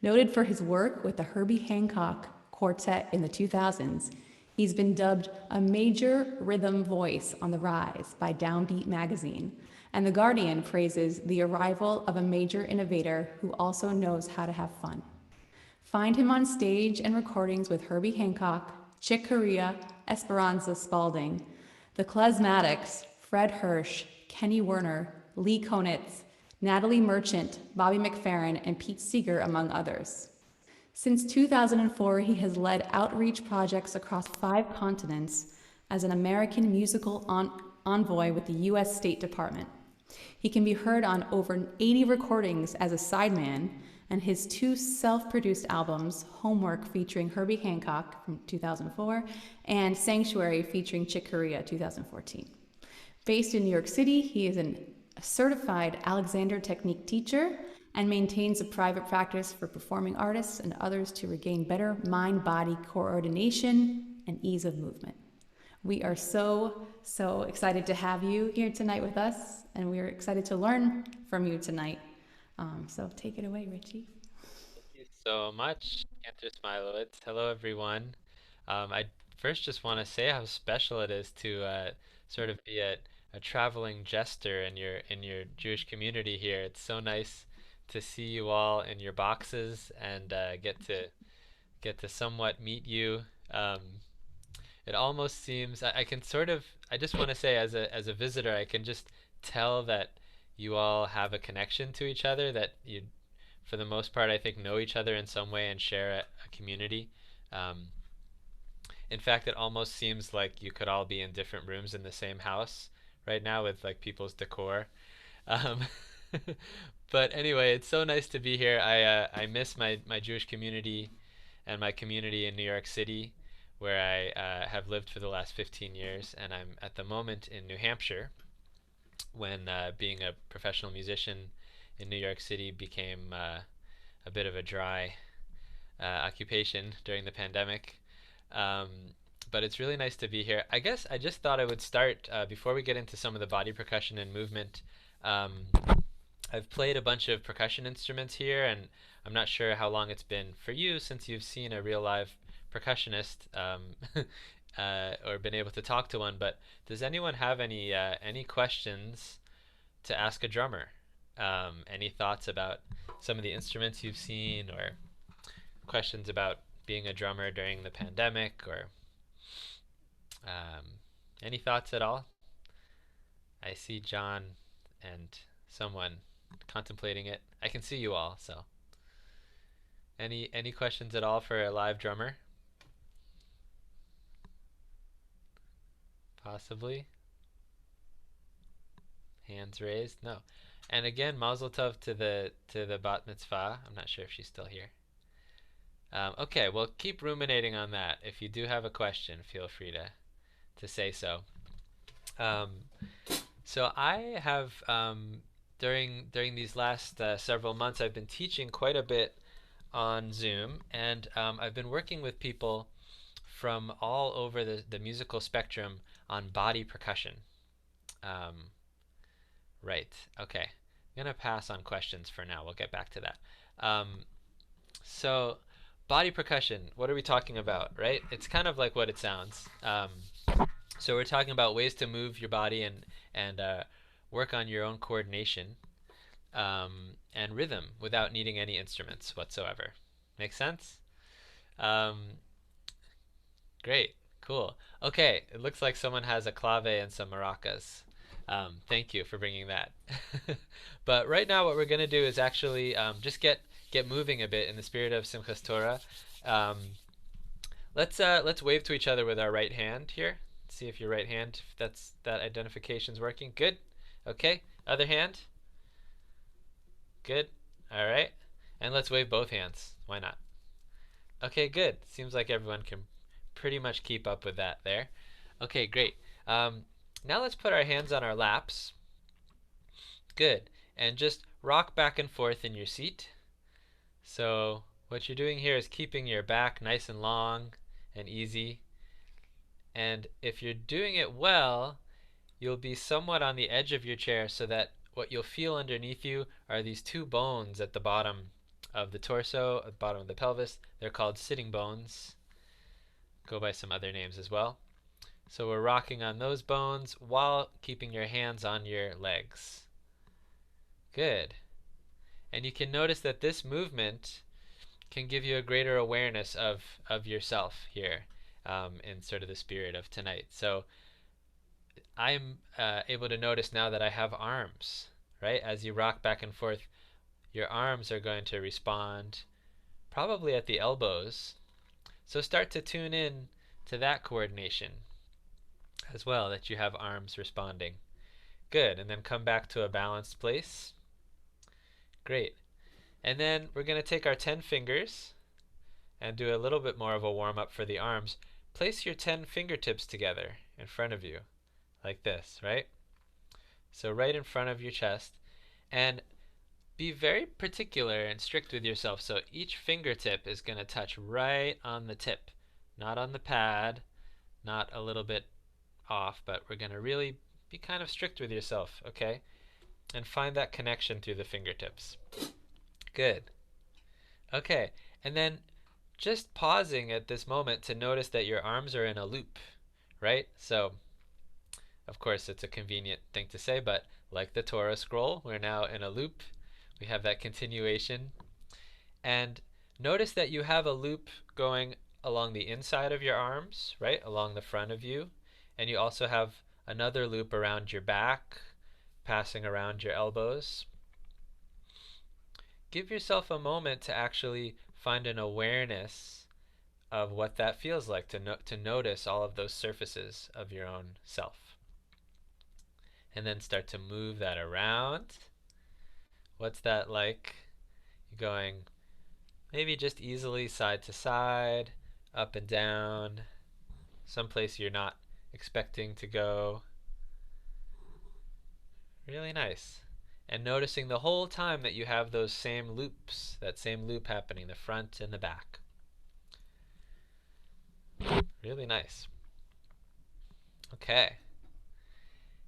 Noted for his work with the Herbie Hancock Quartet in the 2000s, he's been dubbed a major rhythm voice on the rise by Downbeat magazine, and The Guardian praises the arrival of a major innovator who also knows how to have fun. Find him on stage and recordings with Herbie Hancock, Chick Corea, Esperanza Spalding, The Klezmatics, Fred Hirsch, Kenny Werner, Lee Konitz, Natalie Merchant, Bobby McFerrin, and Pete Seeger, among others. Since 2004, he has led outreach projects across 5 continents as an American musical envoy with the U.S. State Department. He can be heard on over 80 recordings as a sideman, and his 2 self-produced albums, Homework featuring Herbie Hancock from 2004 and Sanctuary featuring Chick Corea 2014. Based in New York City, he is a certified Alexander Technique teacher and maintains a private practice for performing artists and others to regain better mind-body coordination and ease of movement. We are so excited to have you here tonight with us, and we're excited to learn from you tonight. So take it away, Richie. Thank you so much, Cantor Smilowitz. Hello, everyone. I first just want to say how special it is to sort of be a traveling jester in your Jewish community here. It's so nice to see you all in your boxes and get to somewhat meet you. Um, it almost seems I can sort of I just want to say as a visitor I can just tell that you all have a connection to each other, that you for the most part I think know each other in some way and share a community. Um, in fact, it almost seems like you could all be in different rooms in the same house right now with like people's decor. Um, but anyway, it's so nice to be here. I miss my Jewish community and my community in New York City, where I have lived for the last 15 years, and I'm at the moment in New Hampshire, when being a professional musician in New York City became a bit of a dry occupation during the pandemic. Um, but it's really nice to be here. I guess I just thought I would start before we get into some of the body percussion and movement. Um, I've played a bunch of percussion instruments here, and I'm not sure how long it's been for you since you've seen a real live percussionist or been able to talk to one. But does anyone have any questions to ask a drummer? Any thoughts about some of the instruments you've seen, or questions about being a drummer during the pandemic, or um, any thoughts at all? I see John and someone contemplating it. I can see you all, so any questions at all for a live drummer? Possibly. Hands raised? No. And again, Mazel Tov to the bat mitzvah. I'm not sure if she's still here. Okay, well, keep ruminating on that. If you do have a question, feel free to say so. Um, so I have during these last several months, I've been teaching quite a bit on Zoom, and I've been working with people from all over the musical spectrum on body percussion. Um, right. Okay. I'm gonna pass on questions for now. We'll get back to that. So body percussion, what are we talking about, right? It's kind of like what it sounds. So we're talking about ways to move your body and work on your own coordination and rhythm without needing any instruments whatsoever. Make sense? Um, Great, cool. Okay, it looks like someone has a clave and some maracas. Thank you for bringing that. But right now, what we're gonna do is actually just get moving a bit in the spirit of Simhat Torah. Um, let's wave to each other with our right hand here. See if your right hand, if that identification's working. Good. Okay. Other hand. Good. All right. And let's wave both hands. Why not? Okay. Good. Seems like everyone can pretty much keep up with that there. Okay. Great. Now let's put our hands on our laps. Good. And just rock back and forth in your seat. So what you're doing here is keeping your back nice and long and easy. And if you're doing it well, you'll be somewhat on the edge of your chair, so that what you'll feel underneath you are these two bones at the bottom of the torso, at the bottom of the pelvis. They're called sitting bones. Go by some other names as well. So we're rocking on those bones while keeping your hands on your legs. Good. And you can notice that this movement can give you a greater awareness of yourself here, in sort of the spirit of tonight. So I'm able to notice now that I have arms, right? As you rock back and forth, your arms are going to respond, probably at the elbows. So start to tune in to that coordination as well, that you have arms responding. Good. And then come back to a balanced place. Great. And then we're going to take our 10 fingers and do a little bit more of a warm up for the arms. Place your 10 fingertips together in front of you, like this, right? So right in front of your chest. And be very particular and strict with yourself. So each fingertip is going to touch right on the tip, not on the pad, not a little bit off, but we're going to really be kind of strict with yourself, okay? And find that connection through the fingertips. Good. Okay, and then just pausing at this moment to notice that your arms are in a loop, right? So, of course, it's a convenient thing to say, but like the Torah scroll, we're now in a loop. We have that continuation. And notice that you have a loop going along the inside of your arms, right? Along the front of you. And you also have another loop around your back, passing around your elbows. Give yourself a moment to actually find an awareness of what that feels like, to notice all of those surfaces of your own self. And then start to move that around. What's that like? You're going maybe just easily side to side, up and down, someplace you're not expecting to go. Really nice. And noticing the whole time that you have those same loops, that same loop happening, the front and the back. Really nice. Okay.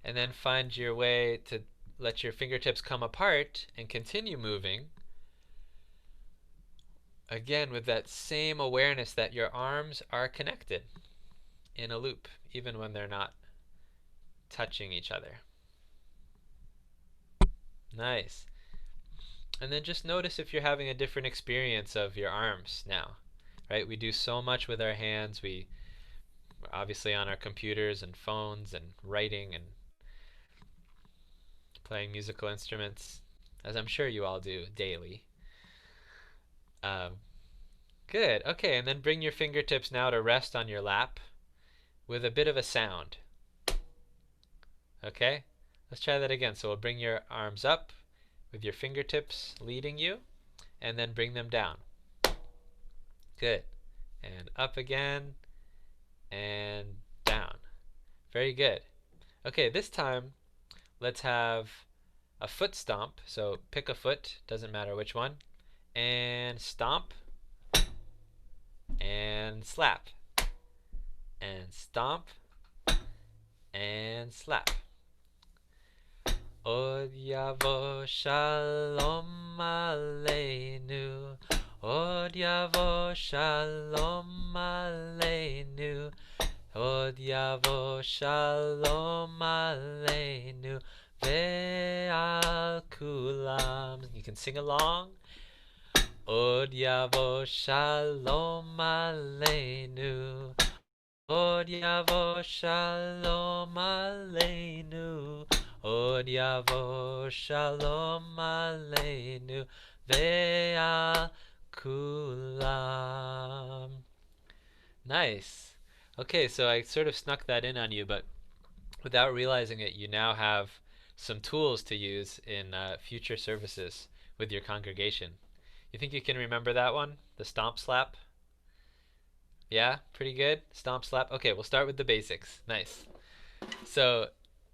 And then find your way to let your fingertips come apart and continue moving. Again, with that same awareness that your arms are connected in a loop, even when they're not touching each other. Nice. And then just notice if you're having a different experience of your arms now, right? We do so much with our hands. We're obviously on our computers and phones and writing and playing musical instruments, as I'm sure you all do daily. Good. Okay, and then bring your fingertips now to rest on your lap with a bit of a sound. Okay? Let's try that again. So we'll bring your arms up with your fingertips leading you, and then bring them down. Good. And up again, and down. Very good. Okay, this time let's have a foot stomp. So pick a foot, doesn't matter which one, and stomp, and slap, and stomp, and slap. Od yavo shalom aleinu, Od yavo shalom aleinu, Od yavo shalom aleinu, ve'al kulam. You can sing along. Od yavo shalom aleinu, Od yavo shalom aleinu, Od yavo shalom aleinu ve'al kulam. Nice. Okay, so I sort of snuck that in on you, but without realizing it, you now have some tools to use in future services with your congregation. You think you can remember that one? The stomp slap? Yeah, pretty good. Stomp slap. Okay, we'll start with the basics. Nice. So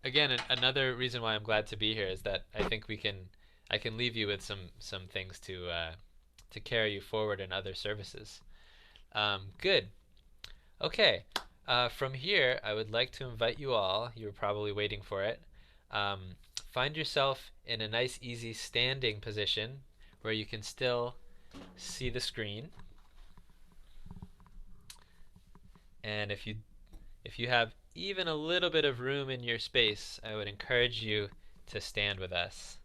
again, another reason why I'm glad to be here is that I think I can leave you with some things to carry you forward in other services. Good. Okay. From here, I would like to invite you all. You were probably waiting for it. Find yourself in a nice, easy standing position where you can still see the screen. And if you have even a little bit of room in your space, I would encourage you to stand with us.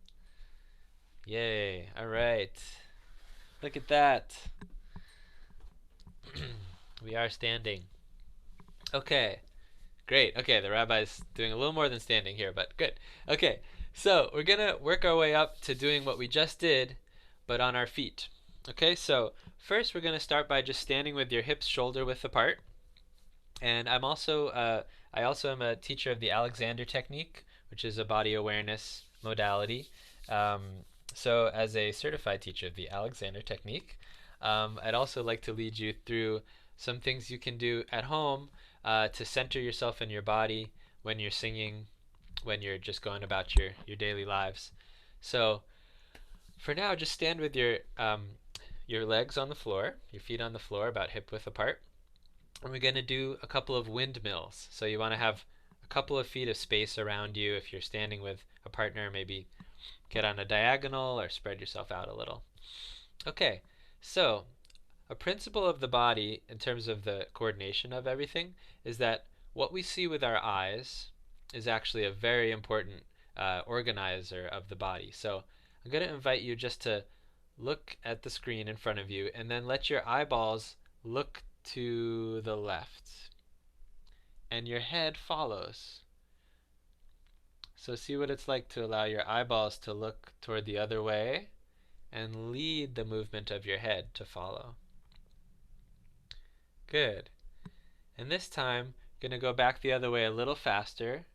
Yay. All right. Look at that. We are standing. Okay. Great. Okay, the rabbi's doing a little more than standing here, but good. Okay. So, we're going to work our way up to doing what we just did, but on our feet. Okay? So, first we're going to start by just standing with your hips shoulder width apart. And I also am a teacher of the Alexander technique, which is a body awareness modality. Um, so as a certified teacher of the Alexander technique, I'd also like to lead you through some things you can do at home to center yourself in your body when you're singing, when you're just going about your daily lives. So for now, just stand with your legs on the floor, your feet on the floor, about hip width apart. And we're going to do a couple of windmills. So you want to have a couple of feet of space around you. If you're standing with a partner, maybe get on a diagonal or spread yourself out a little. Okay, so a principle of the body in terms of the coordination of everything is that what we see with our eyes is actually a very important organizer of the body. So I'm going to invite you just to look at the screen in front of you and then let your eyeballs look to the left and your head follows. So see what it's like to allow your eyeballs to look toward the other way and lead the movement of your head to follow. Good. And this time, going to go back the other way a little faster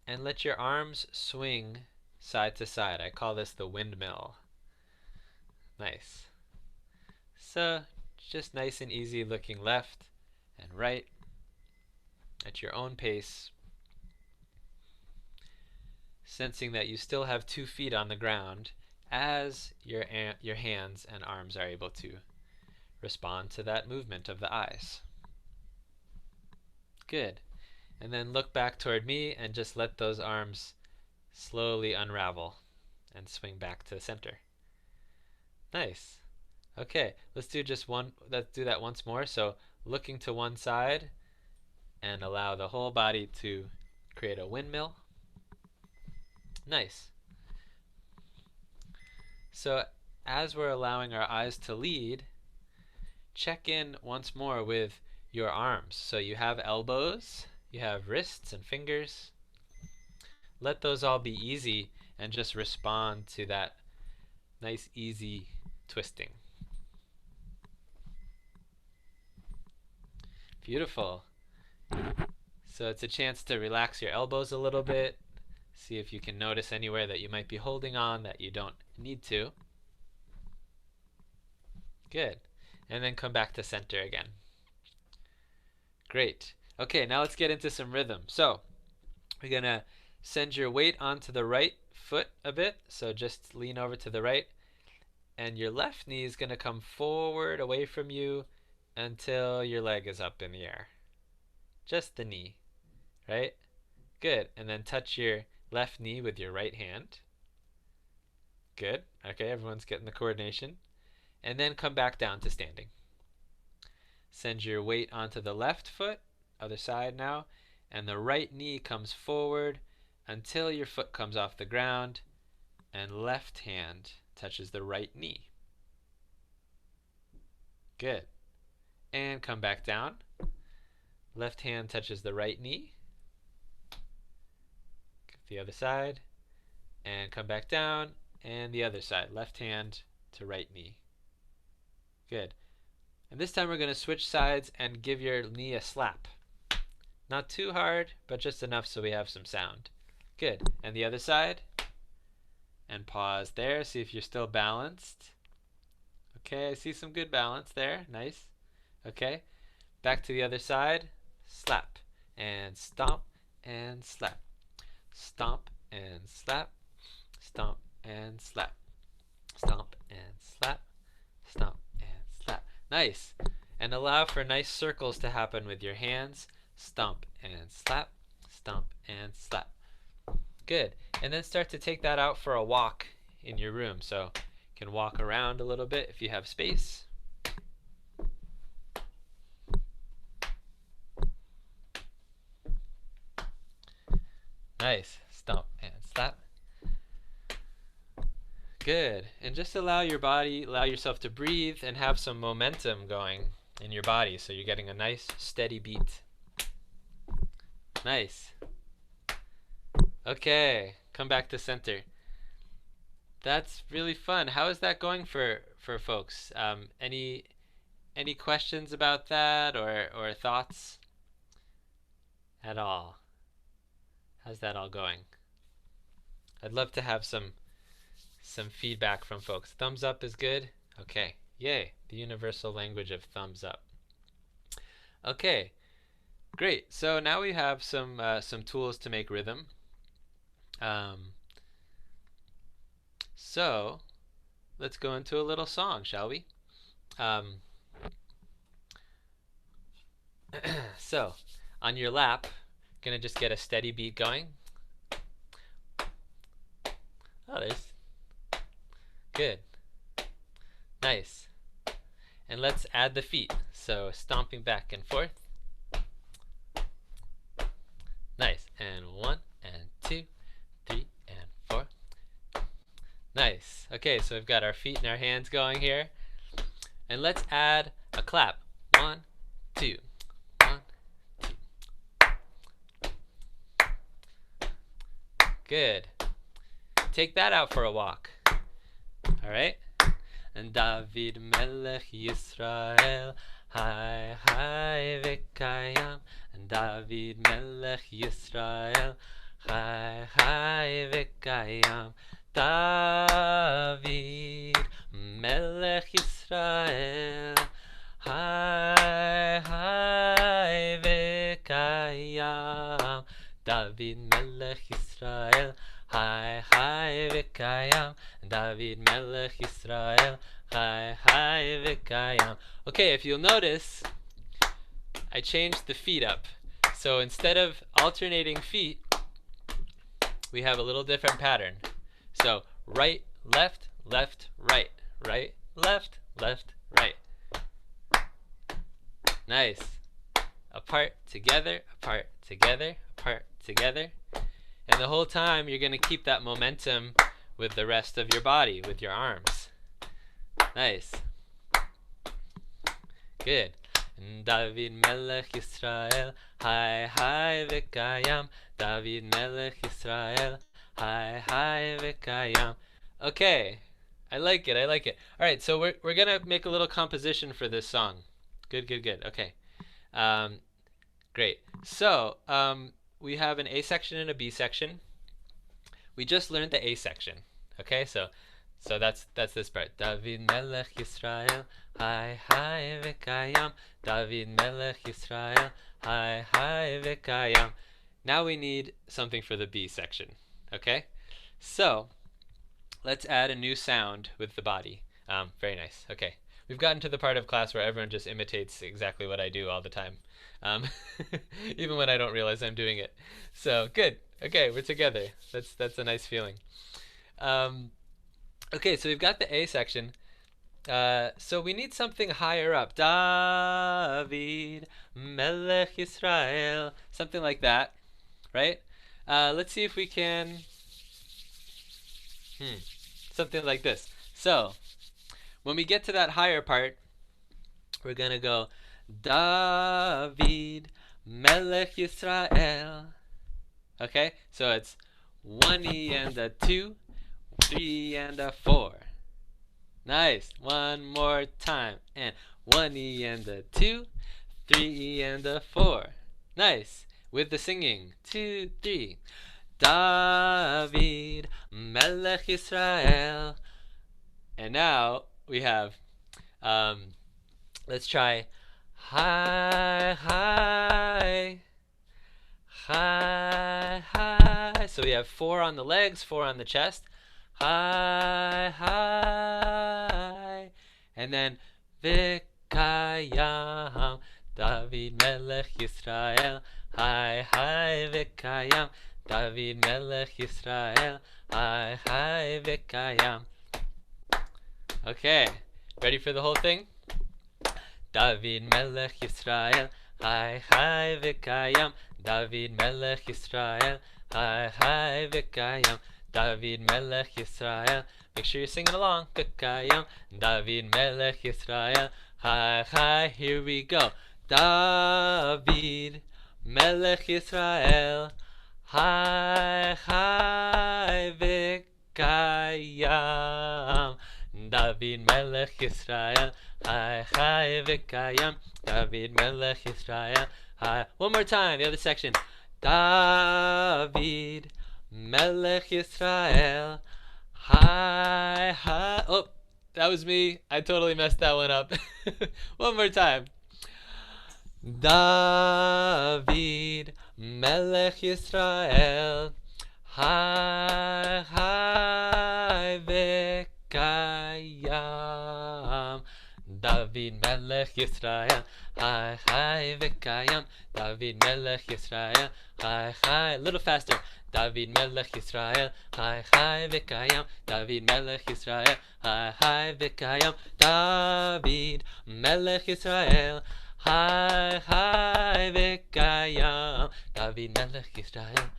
and let your arms swing side to side. I call this the windmill. Nice. So just nice and easy looking left and right at your own pace, sensing that you still have 2 feet on the ground as your hands and arms are able to respond to that movement of the eyes. Good. And then look back toward me and just let those arms slowly unravel and swing back to the center. Nice. Okay, let's do that once more. So looking to one side and allow the whole body to create a windmill. Nice. So as we're allowing our eyes to lead, check in once more with your arms. So you have elbows, you have wrists and fingers. Let those all be easy and just respond to that nice easy twisting. Beautiful. So it's a chance to relax your elbows a little bit. See if you can notice anywhere that you might be holding on that you don't need to. Good. And then come back to center again. Great. Okay, now let's get into some rhythm. So we're going to send your weight onto the right foot a bit. So just lean over to the right. And your left knee is going to come forward away from you until your leg is up in the air. Just the knee, right? Good. And then touch your left knee with your right hand. Good. Okay, everyone's getting the coordination. And then come back down to standing. Send your weight onto the left foot, other side now, and the right knee comes forward until your foot comes off the ground and left hand touches the right knee. Good. And come back down. Left hand touches the right knee. The other side. And come back down. And the other side. Left hand to right knee. Good. And this time we're going to switch sides and give your knee a slap. Not too hard, but just enough so we have some sound. Good. And the other side. And pause there. See if you're still balanced. Okay, I see some good balance there. Nice. Okay. Back to the other side. Slap. And stomp. And slap. Stomp. And slap. Stomp. And slap. Stomp. And slap. Stomp. And slap. Nice. And allow for nice circles to happen with your hands. Stomp and slap. Stomp and slap. Good. And then start to take that out for a walk in your room. So you can walk around a little bit if you have space. Nice. Stomp and slap. Good. And just allow yourself to breathe and have some momentum going in your body so you're getting a nice steady beat. Nice. Okay, come back to center. That's really fun. How is that going for folks? Any questions about that or thoughts at all? How's that all going? I'd love to have some feedback from folks. Thumbs up is good? Okay. Yay. The universal language of thumbs up. Okay. Great. So now we have some tools to make rhythm. So let's go into a little song, shall we? So on your lap, gonna just get a steady beat going. Oh, there's good. Nice. And let's add the feet. So stomping back and forth. Nice. And 1 and 2, 3 and 4. Nice. Okay, so we've got our feet and our hands going here. And let's add a clap. 1, 2. 1, 2. Good. Take that out for a walk. All right? And David Melech Yisrael, Hai Hai Vekayam. And David Melech Yisrael, Hai Hai Vekayam. David Melech Yisrael, Hai Hai Vekayam. David Melech Yisrael, Hai Hai Vekayam. David Melech Yisrael, Hai Hai Vekayam. Okay, if you'll notice, I changed the feet up. So instead of alternating feet, we have a little different pattern. So right, left, left, right, right, left, left, right. Nice. Apart, together, apart, together, apart, together. And the whole time you're going to keep that momentum with the rest of your body, with your arms. Nice. Good. David Melech Yisrael, Hai Hai Vekayam. David Melech Yisrael, Hai Hai Vekayam. Okay, I like it. All right, so we're gonna make a little composition for this song. Good. Okay, great. So we have an A section and a B section. We just learned the A section. Okay, so that's this part. David Melech Yisrael, Hai Hai Vekayam. David Melech Yisrael, Hai Hai Vekayam. Now we need something for the B section. Okay, so let's add a new sound with the body. Very nice. Okay, we've gotten to the part of class where everyone just imitates exactly what I do all the time, even when I don't realize I'm doing it. So good. Okay, we're together. That's a nice feeling. Okay, so we've got the A section. So we need something higher up. David Melech Yisrael, something like that, right? Let's see if we can. Something like this. So when we get to that higher part, we're gonna go David Melech Yisrael. Okay, so it's 1 E and a 2, 3 and a 4. Nice. One more time. And 1 E and a 2, 3 E and a 4. Nice. With the singing. 2, 3. David Melech Yisrael. And now we have, let's try Hi, hi, hi, hi. So we have 4 on the legs, 4 on the chest. Hi, hi. And then Vikayam, David Melech Yisrael. Hi, hi, Vikayam, David Melech Yisrael. Hi, hi, Vikayam. Okay, ready for the whole thing? David Melech Yisrael, Hai Hai Vikayam. David Melech Yisrael, Hai Hai Vikayam. David Melech Yisrael. Make sure you're singing along. Vikayam. David Melech Yisrael, Hai Hai. Here we go. David Melech Yisrael, Hai Hai Vikayam. David Melech Yisrael, Hai Hai Vikayam. David Melech Yisrael, Hai. One more time, the other section. David, Melech Yisrael. Hi, hi. Oh, that was me. I totally messed that one up. One more time. David, Melech Yisrael. Hi, hi, vekayam. David Melech Yisrael. Hi, hi, vekayam. David Melech Yisrael. Hi, hi. A little faster. David Melech Yisrael. Hi, hi, vekayam. David Melech Yisrael. Hi, hi, vekayam. David Melech Yisrael. Hi, hi, vekayam. David Melech Yisrael.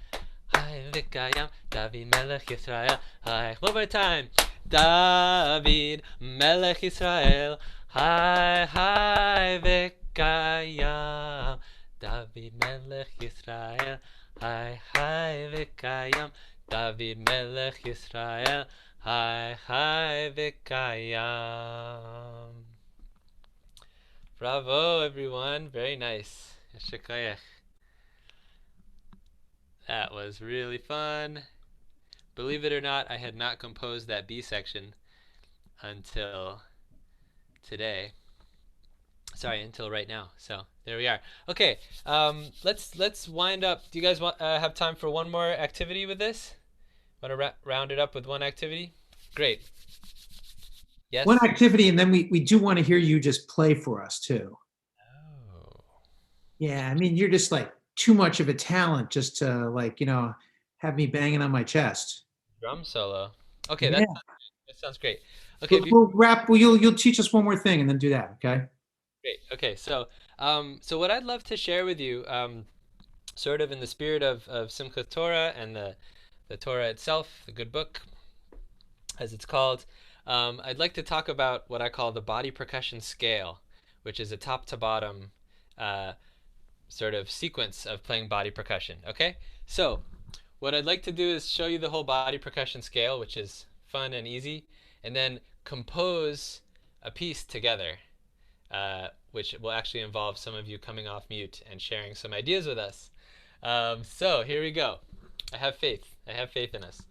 Hi, Vikayam, David Melech Yisrael. Hi, one more time. David Melech Yisrael. Hi, hi, Vikayam. David Melech Yisrael. Hi, hi, Vikayam. David Melech Yisrael. Hi, hi, Vikayam. Bravo, everyone. Very nice. Yeshikayach. That was really fun. Believe it or not, I had not composed that B section until today. Sorry, until right now. So there we are. Okay, let's wind up. Do you guys have time for one more activity with this? Want to round it up with one activity? Great. Yes. One activity, and then we do want to hear you just play for us too. Oh. Yeah, I mean, you're just like too much of a talent just to like, have me banging on my chest. Drum solo. Okay, Yeah. that sounds great. Okay, We'll wrap. Well, you'll teach us one more thing and then do that. Okay. great. Okay, so what I'd love to share with you, sort of in the spirit of Simchat Torah and the Torah itself, the good book, as it's called, I'd like to talk about what I call the body percussion scale, which is a top to bottom sort of sequence of playing body percussion. Okay, so what I'd like to do is show you the whole body percussion scale, which is fun and easy, and then compose a piece together, which will actually involve some of you coming off mute and sharing some ideas with us. So here we go. I have faith. I have faith in us.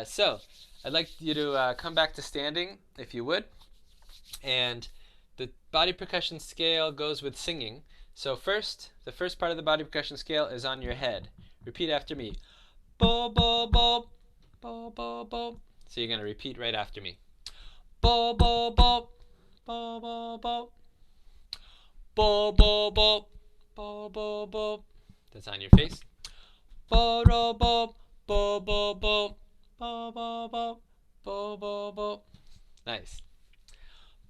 So I'd like you to come back to standing, if you would. And the body percussion scale goes with singing. So the first part of the body percussion scale is on your head. Repeat after me. Bo, bo, bo, bo, bo, bo. So you're going to repeat right after me. Bo, bo, bo, bo, bo, bo. Bo, bo, bo, bo, bo, bo. That's on your face. Bo, ro, bo, bo, bo, bo, bo, bo, bo, bo, bo, bo. Nice.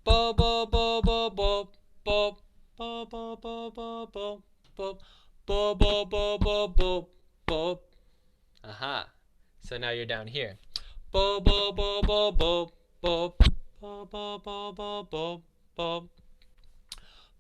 Bo, bo, bo, bo, bo, bo, bo, bo, bo, bo, bo, bo, bo, bo, bo, bo, bo, bo. Aha. So now you're down here. Bo, bo, bo, bo, bo, bo, bo, bo, bo, bo, bo, bo.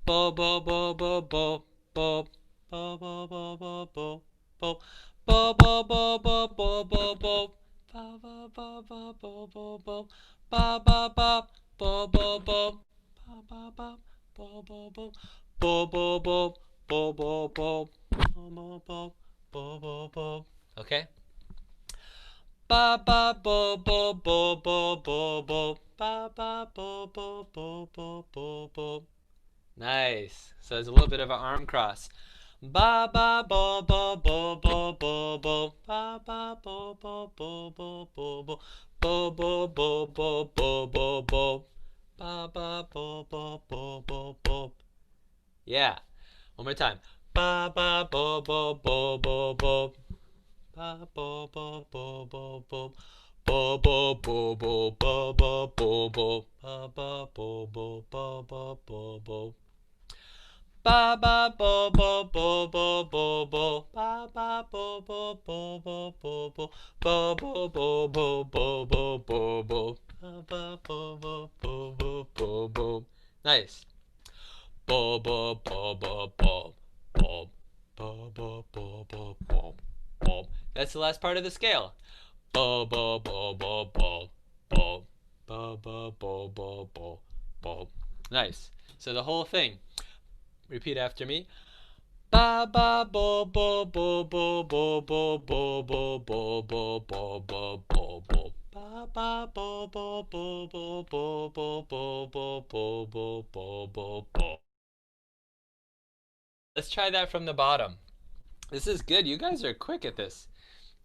Bo, bo, bo, bo, bo, bo, bo, bo, bo, bo, bo, bo. Bo, bo, bo, bo, bo, bo, bo. Ba, ba, ba, ba, bo, bo, bo. Ba, ba, ba, bo, bo, bo. Ba, ba, ba, bo, bo, bo. Bo, bo, bo, bo, bo, bo. Bo, bo, bo, bo, bo, bo. Okay? Ba, ba, bo, bo, bo, bo, bo, bo. Ba, ba, bo, bo, bo, bo, bo, bo. Nice. So there's a little bit of an arm cross. Ba ba bo bo bo bo bo bo ba ba bo bo bo bo bo bo bo bo bo bo bo bo bo ba ba bo bo bo bo bo. Yeah. One more time. Ba ba bo bo bo bo bo ba bo bo bo bo bo bo bo bo bo bo bo bo bo ba ba bo bo bo bo bo bo. Ba ba bo bo bo bo bo bo ba ba bo bo bo bo bo bo bo bo bo bo bo bo bo bo ba ba bo bo bo bo bo bo. Nice. Bo bo bo bo bo bo bo bo bo bo bo bo. That's the last part of the scale. Bo bo bo bo bo bo bo bo bo bo bo bo. Nice. So the whole thing. Repeat after me. Ba ba bo bo bo bo bo bo bo bo bo bo bo bo bo bo. Ba ba bo bo bo bo bo bo bo bo bo bo bo bo bo. Let's try that from the bottom. This is good. You guys are quick at this.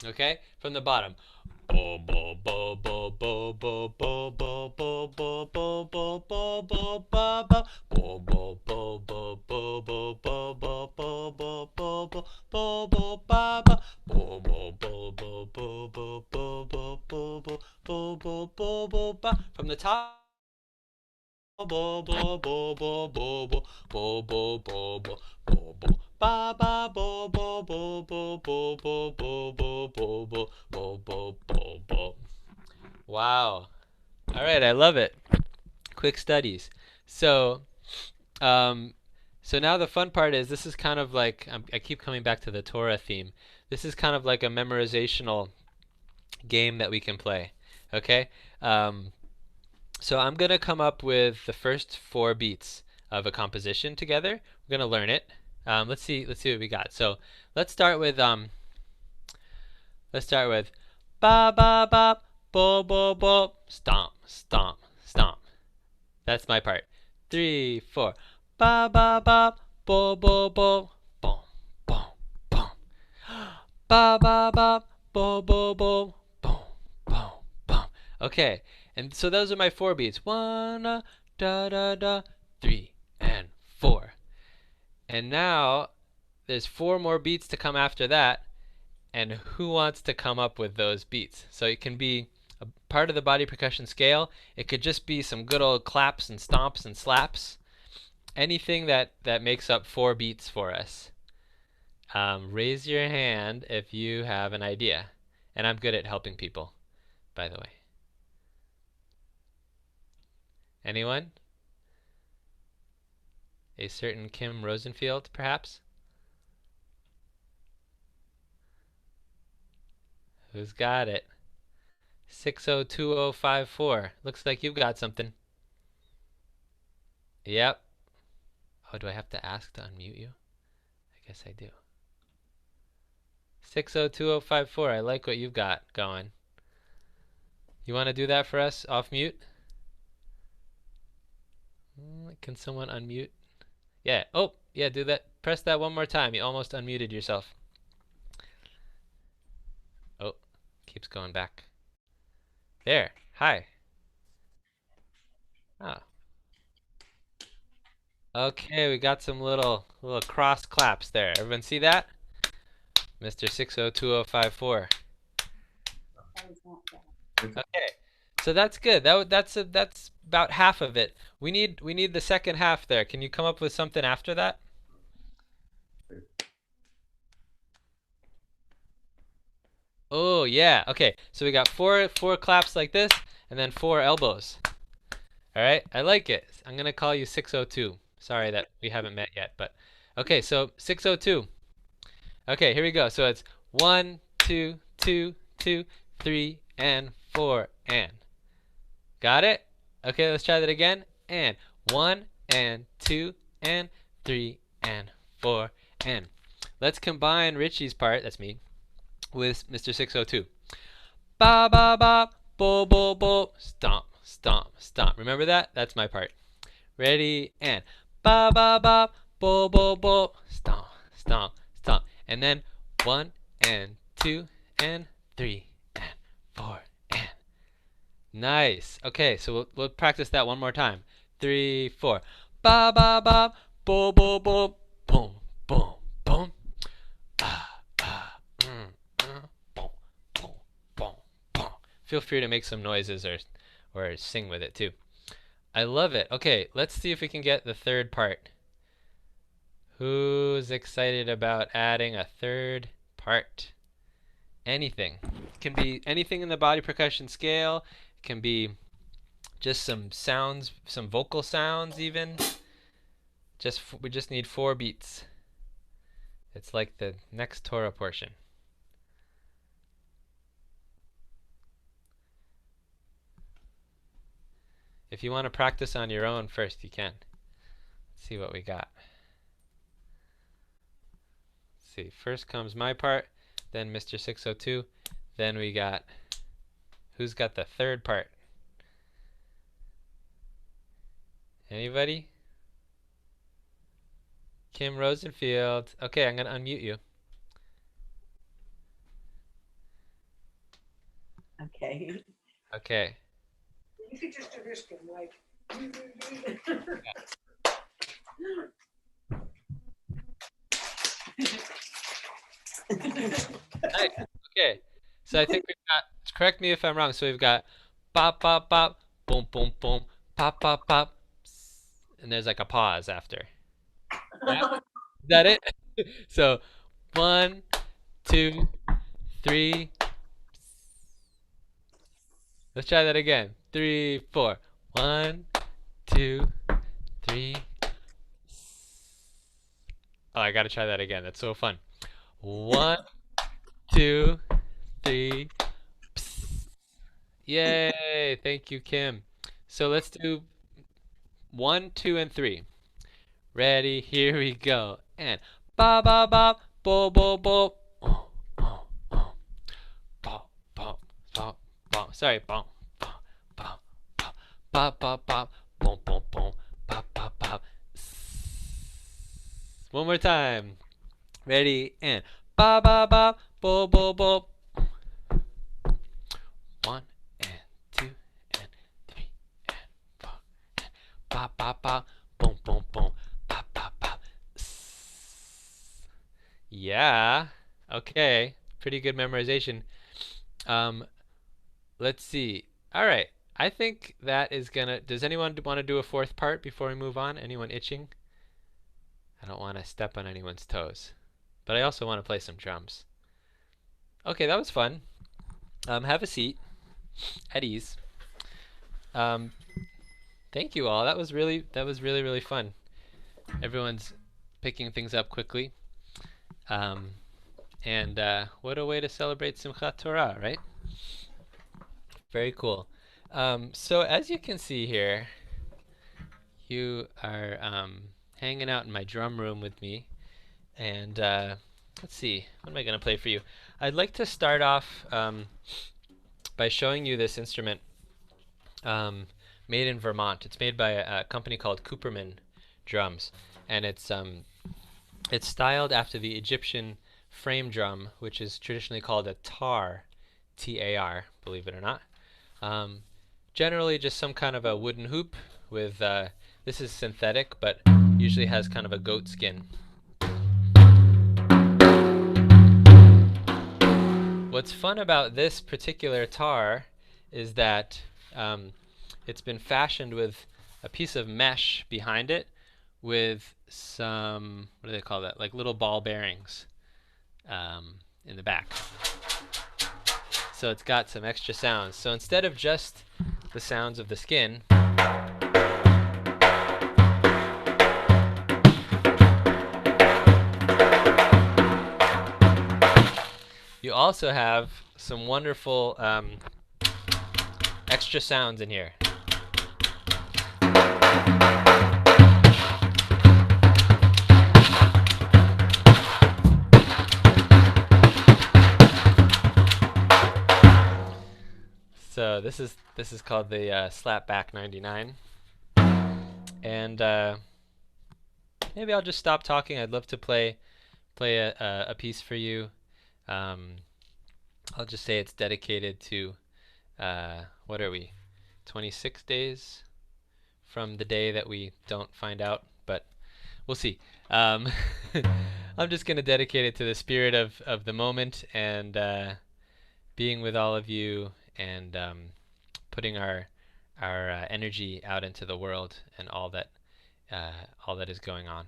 Okay, from the bottom. Bo bo bo bo bo bo bo bo bo bo bo bo bo bo ba ba. Bo bo bo bo bo bo bo bo bo bo bo bo bo bo ba ba. Bo bo bo bo bo bo bo bo bo bo bo bo bo bo ba. From the top. Bo bo bo bo bo bo bo bo bo bo bo bo ba ba bo bo bo bo bo bo bo bo bo bo bo bo bo bo. Wow. All right, I love it. Quick studies. So, um, so now the fun part is this is kind of like I keep coming back to the Torah theme. This is kind of like a memorizational game that we can play. Okay. So I'm gonna come up with the first 4 beats of a composition together. We're gonna learn it. Let's see what we got. So let's start with ba ba ba bo bo bo stomp stomp stomp. That's my part. 3 4 ba ba ba bo bo bo boom boom boom ba ba ba bo bo bo boom boom boom. Okay, and so those are my 4 beats. 1 da da da 3 and 4. And now there's 4 more beats to come after that. And who wants to come up with those beats? So it can be a part of the body percussion scale. It could just be some good old claps and stomps and slaps. Anything that makes up 4 beats for us. Raise your hand if you have an idea. And I'm good at helping people, by the way. Anyone? A certain Kim Rosenfield, perhaps? Who's got it? 602054. Looks like you've got something. Yep. Oh, do I have to ask to unmute you? I guess I do. 602054. I like what you've got going. You want to do that for us off mute? Can someone unmute? Yeah. Oh, yeah, do that. Press that one more time. You almost unmuted yourself. Oh, keeps going back. There. Hi. Ah. Okay, we got some little cross claps there. Everyone see that? Mr. 602054. Okay. So that's good. That's about half of it. We need the second half there. Can you come up with something after that? Oh yeah. Okay. So we got four claps like this, and then 4 elbows. All right. I like it. I'm gonna call you 602. Sorry that we haven't met yet, but okay. So 602. Okay. Here we go. So it's 1 2 2 2 3 and 4 and. Got it? Okay. Let's try that again. And 1 and 2 and 3 and 4 and. Let's combine Richie's part. That's me. With Mr. 602. Ba ba ba bo bo bo stomp stomp stomp. Remember that? That's my part. Ready and ba ba ba bo bo bo stomp stomp stomp. And then 1 and 2 and 3 and 4 and. Nice. Okay, so we'll practice that one more time. 3 4. Ba ba ba bo bo bo boom boom boom. Ah ah boom boom boom boom. Feel free to make some noises or sing with it too. I love it. Okay, let's see if we can get the third part. Who's excited about adding a third part? Anything. It can be anything in the body percussion scale. It can be just some sounds, some vocal sounds even. We just need 4 beats. It's like the next Torah portion. If you want to practice on your own first, you can. Let's see what we got. see. First comes my part, then Mr. 602. Then we got, who's got the third part? Anybody? Kim Rosenfield. Okay, I'm going to unmute you. Okay. Okay. You could just do this thing, like. Nice. Okay. So I think we've got, correct me if I'm wrong, so we've got bop, bop, bop, boom, boom, boom, pop, pop, pop, and there's like a pause after. Yeah? Is that it? So 1, 2, 3. Let's try that again. 3, 4. 1, 2, 3. Oh, I gotta try that again. That's so fun. 1, 2, 3. Yay! Thank you, Kim. So let's do 1, 2, and 3. Ready? Here we go. And ba ba ba bo bo bo. Oh, oh, oh. Ba ba ba ba. Sorry. Ba ba ba ba ba ba ba. Boom boom boom. Ba ba ba. One more time. Ready? And ba ba ba bo bo bo. 1 and 2 and 3 and 4 and ba ba ba boom boom boom. Yeah. Okay. Pretty good memorization. Let's see. All right. I think that is gonna. Does anyone want to do a fourth part before we move on? Anyone itching? I don't want to step on anyone's toes, but I also want to play some drums. Okay, that was fun. Have a seat, at ease. Thank you all. That was really really fun. Everyone's picking things up quickly. And what a way to celebrate Simchat Torah, right? Very cool. So as you can see here, you are hanging out in my drum room with me. And let's see, what am I going to play for you? I'd like to start off by showing you this instrument made in Vermont. It's made by a company called Cooperman Drums. And it's styled after the Egyptian frame drum, which is traditionally called a tar, T-A-R, believe it or not. Generally just some kind of a wooden hoop with, this is synthetic, but usually has kind of a goat skin. What's fun about this particular tar is that it's been fashioned with a piece of mesh behind it with some, what do they call that? Like little ball bearings in the back. So it's got some extra sounds. So instead of just the sounds of the skin, you also have some wonderful extra sounds in here. So this is called the Slapback 99, and maybe I'll just stop talking. I'd love to play a piece for you. I'll just say it's dedicated to what are we, 26 days from the day that we don't find out, but we'll see. I'm just gonna dedicate it to the spirit of the moment and being with all of you and putting our energy out into the world and all that is going on.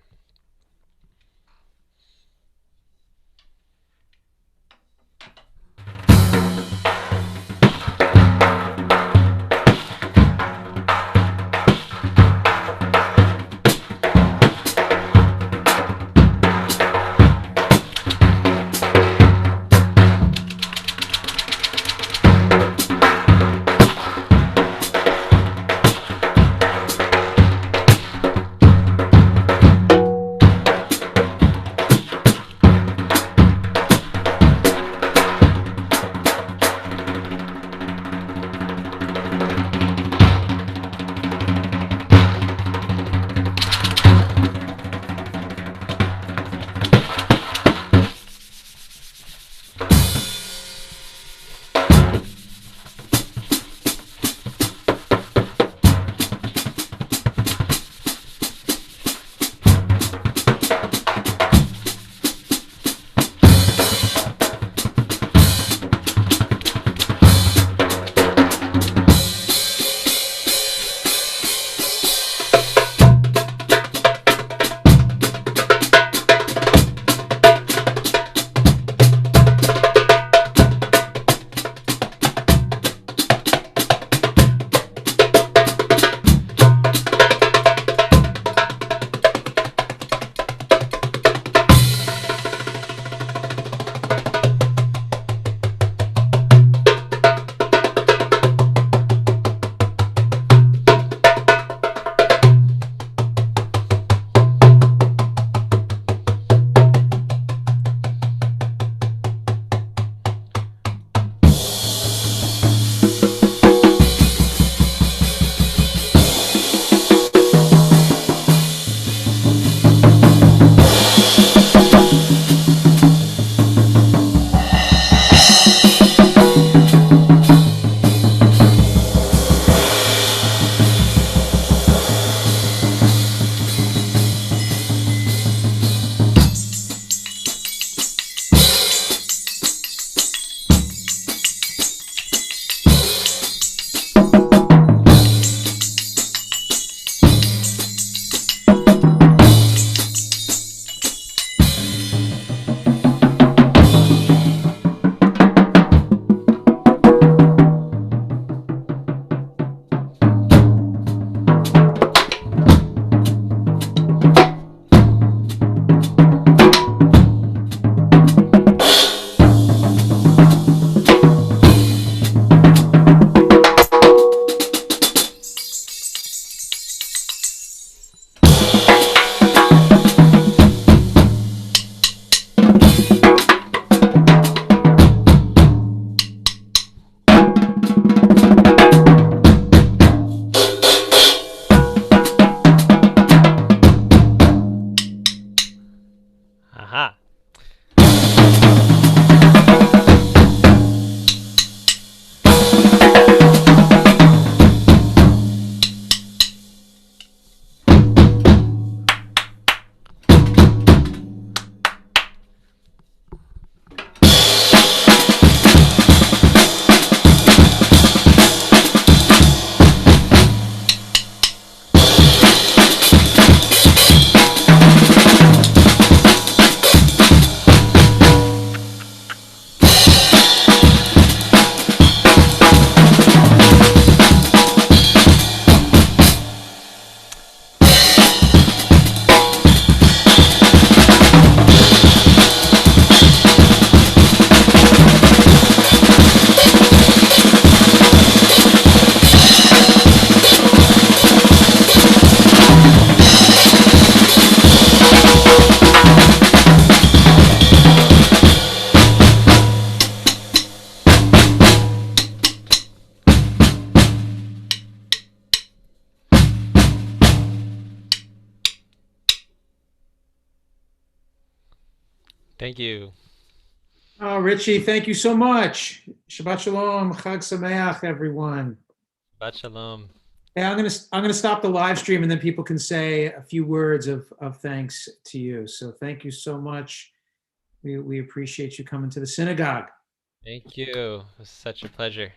Thank you. Oh, Richie, thank you so much. Shabbat Shalom, Chag Sameach, everyone. Shabbat Shalom. Hey, I'm gonna stop the live stream and then people can say a few words of thanks to you. So thank you so much. We appreciate you coming to the synagogue. Thank you. It was such a pleasure.